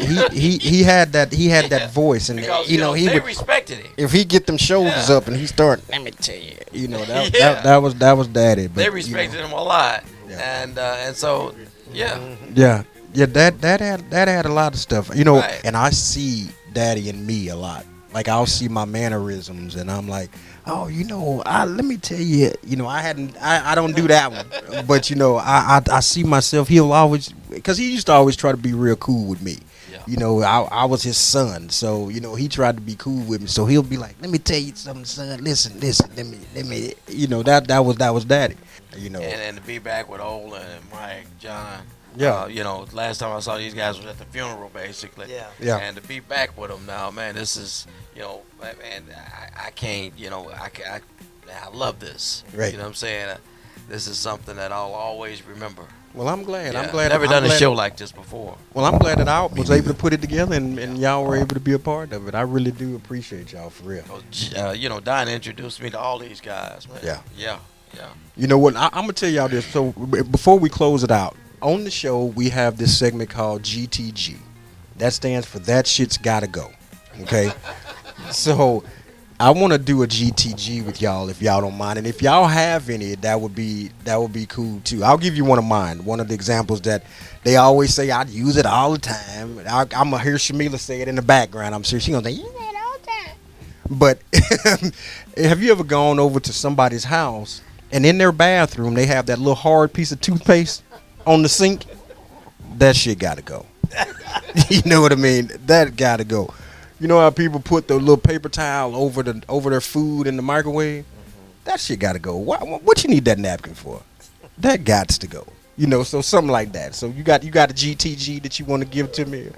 had that voice, and Because, he they would, respected him. if he get them shoulders up and he start, let me tell you, that was daddy. But, They respected him a lot. Yeah. And so yeah. Yeah, that had a lot of stuff, Right. and I see daddy in me a lot. Like, I'll see my mannerisms, and I'm like, oh, let me tell you, I don't do that one, but I see myself. He'll always, because he used to always try to be real cool with me. Yeah. I was his son, so he tried to be cool with me. So he'll be like, let me tell you something, son. Listen, let me, that was daddy. And to be back with Ola and Mike, John. Yeah. Last time I saw these guys was at the funeral, basically. Yeah. Yeah. And to be back with them now, man, this is, man, I can't, I love this. Right. You know what I'm saying? This is something that I'll always remember. Well, I'm glad. Yeah, I'm glad. Never I'm done a glad- show like this before. Well, I'm glad that I was able to put it together, and y'all were able to be a part of it. I really do appreciate y'all, for real. Don introduced me to all these guys, man. Yeah. Yeah. You know what? I'm gonna tell y'all this. So before we close it out, on the show we have this segment called GTG. That stands for That Shit's Gotta Go. Okay. So I want to do a GTG with y'all, if y'all don't mind, and if y'all have any, that would be cool too. I'll give you one of mine. One of the examples that they always say I use it all the time. I'm gonna hear Shamila say it in the background. I'm sure she's gonna say, "You say it all the time." But have you ever gone over to somebody's house and in their bathroom they have that little hard piece of toothpaste on the sink? That shit gotta go. You know what I mean? That gotta go. You know how people put the little paper towel over their food in the microwave? That shit gotta go. What you need that napkin for? That gots to go. So something like that. So you got a GTG that you want to give to me?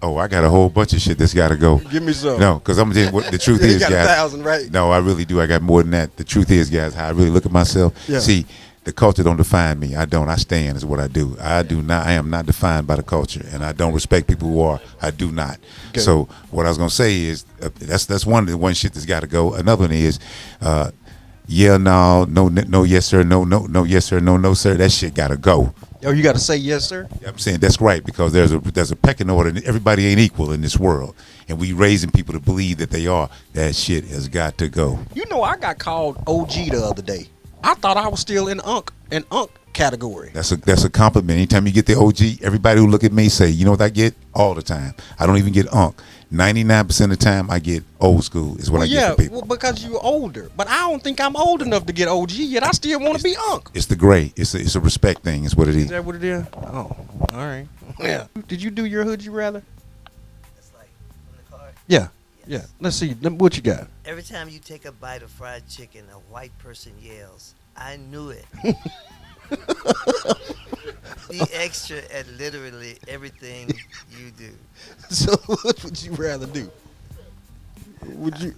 Oh, I got a whole bunch of shit that's got to go. Give me some. No, because I'm just what the truth You is, got guys. 1,000, right? No, I really do. I got more than that. The truth is, guys, how I really look at myself. Yeah. See, the culture don't define me. I don't. I stand is what I do. I am not defined by the culture, and I don't respect people who are. I do not. Okay. So what I was gonna say is that's one of the one shit that's got to go. Another one is, yeah, no, yes sir, no, yes sir, no, sir. That shit got to go. Oh, you got to say yes, sir? I'm saying that's right, because there's a pecking order. And everybody ain't equal in this world, and we raising people to believe that they are. That shit has got to go. I got called OG the other day. I thought I was still in Unk category. That's a compliment. Anytime you get the OG, everybody who look at me say, you know what I get all the time. I don't even get Unk. 99% of the time, I get old school. Is what I get from people. Well, because you're older, but I don't think I'm old enough to get OG yet. I still want to be Unk. It's the gray. It's a respect thing. Is what it Is is. that what it is? Oh, all right. Yeah. Did you do your hood? You rather? It's like on the card. Yeah. Yes. Yeah. Let's see. What you got? Every time you take a bite of fried chicken, a white person yells, "I knew it." Be extra at literally everything you do. So what would you rather do? Would you?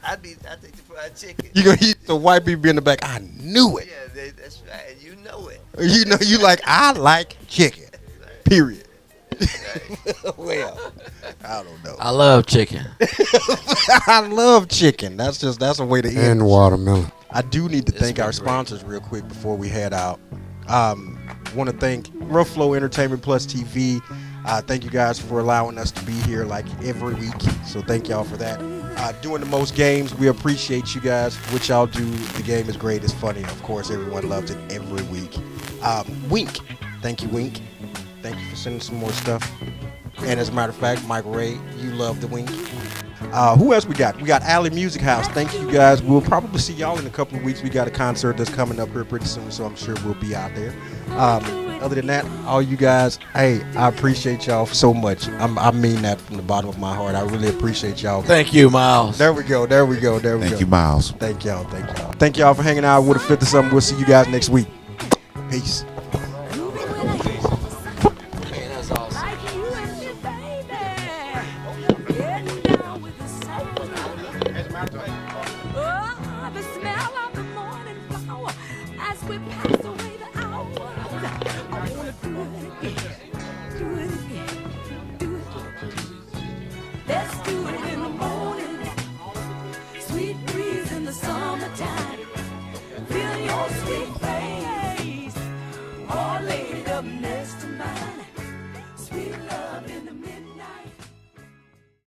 I take the fried chicken. You gonna eat the white people in the back? I knew it. Yeah, that's right. You know it. You like I like chicken. Period. Well, I don't know. I love chicken. I love chicken. That's a way to end. And watermelon. I do need to thank been our great. sponsors real quick before we head out. Want to thank Rough Flow Entertainment Plus TV. Thank you guys for allowing us to be here like every week. So thank y'all for that. Doing the most games, we appreciate you guys. What y'all do, the game is great. It's funny. Of course, everyone loves it every week. Wink. Thank you, Wink. Thank you for sending some more stuff. And as a matter of fact, Mike Ray, you love the Wink. Who else we got? We got Alley Music House. Thank you guys. We'll probably see y'all in a couple of weeks. We got a concert that's coming up here pretty soon, so I'm sure we'll be out there. Other than that, all you guys, hey, I appreciate y'all so much. I mean that from the bottom of my heart. I really appreciate y'all. Thank you, Miles. There we go. Thank you, Miles. Thank y'all. Thank y'all for hanging out with a fifth of something. We'll see you guys next week. Peace. Man, that's awesome. Oh, the smell of the morning flower as we pass away the hours. I wanna do it again. Let's do it in the morning. Sweet breeze in the summertime. Feel your sweet face all laid up next to mine.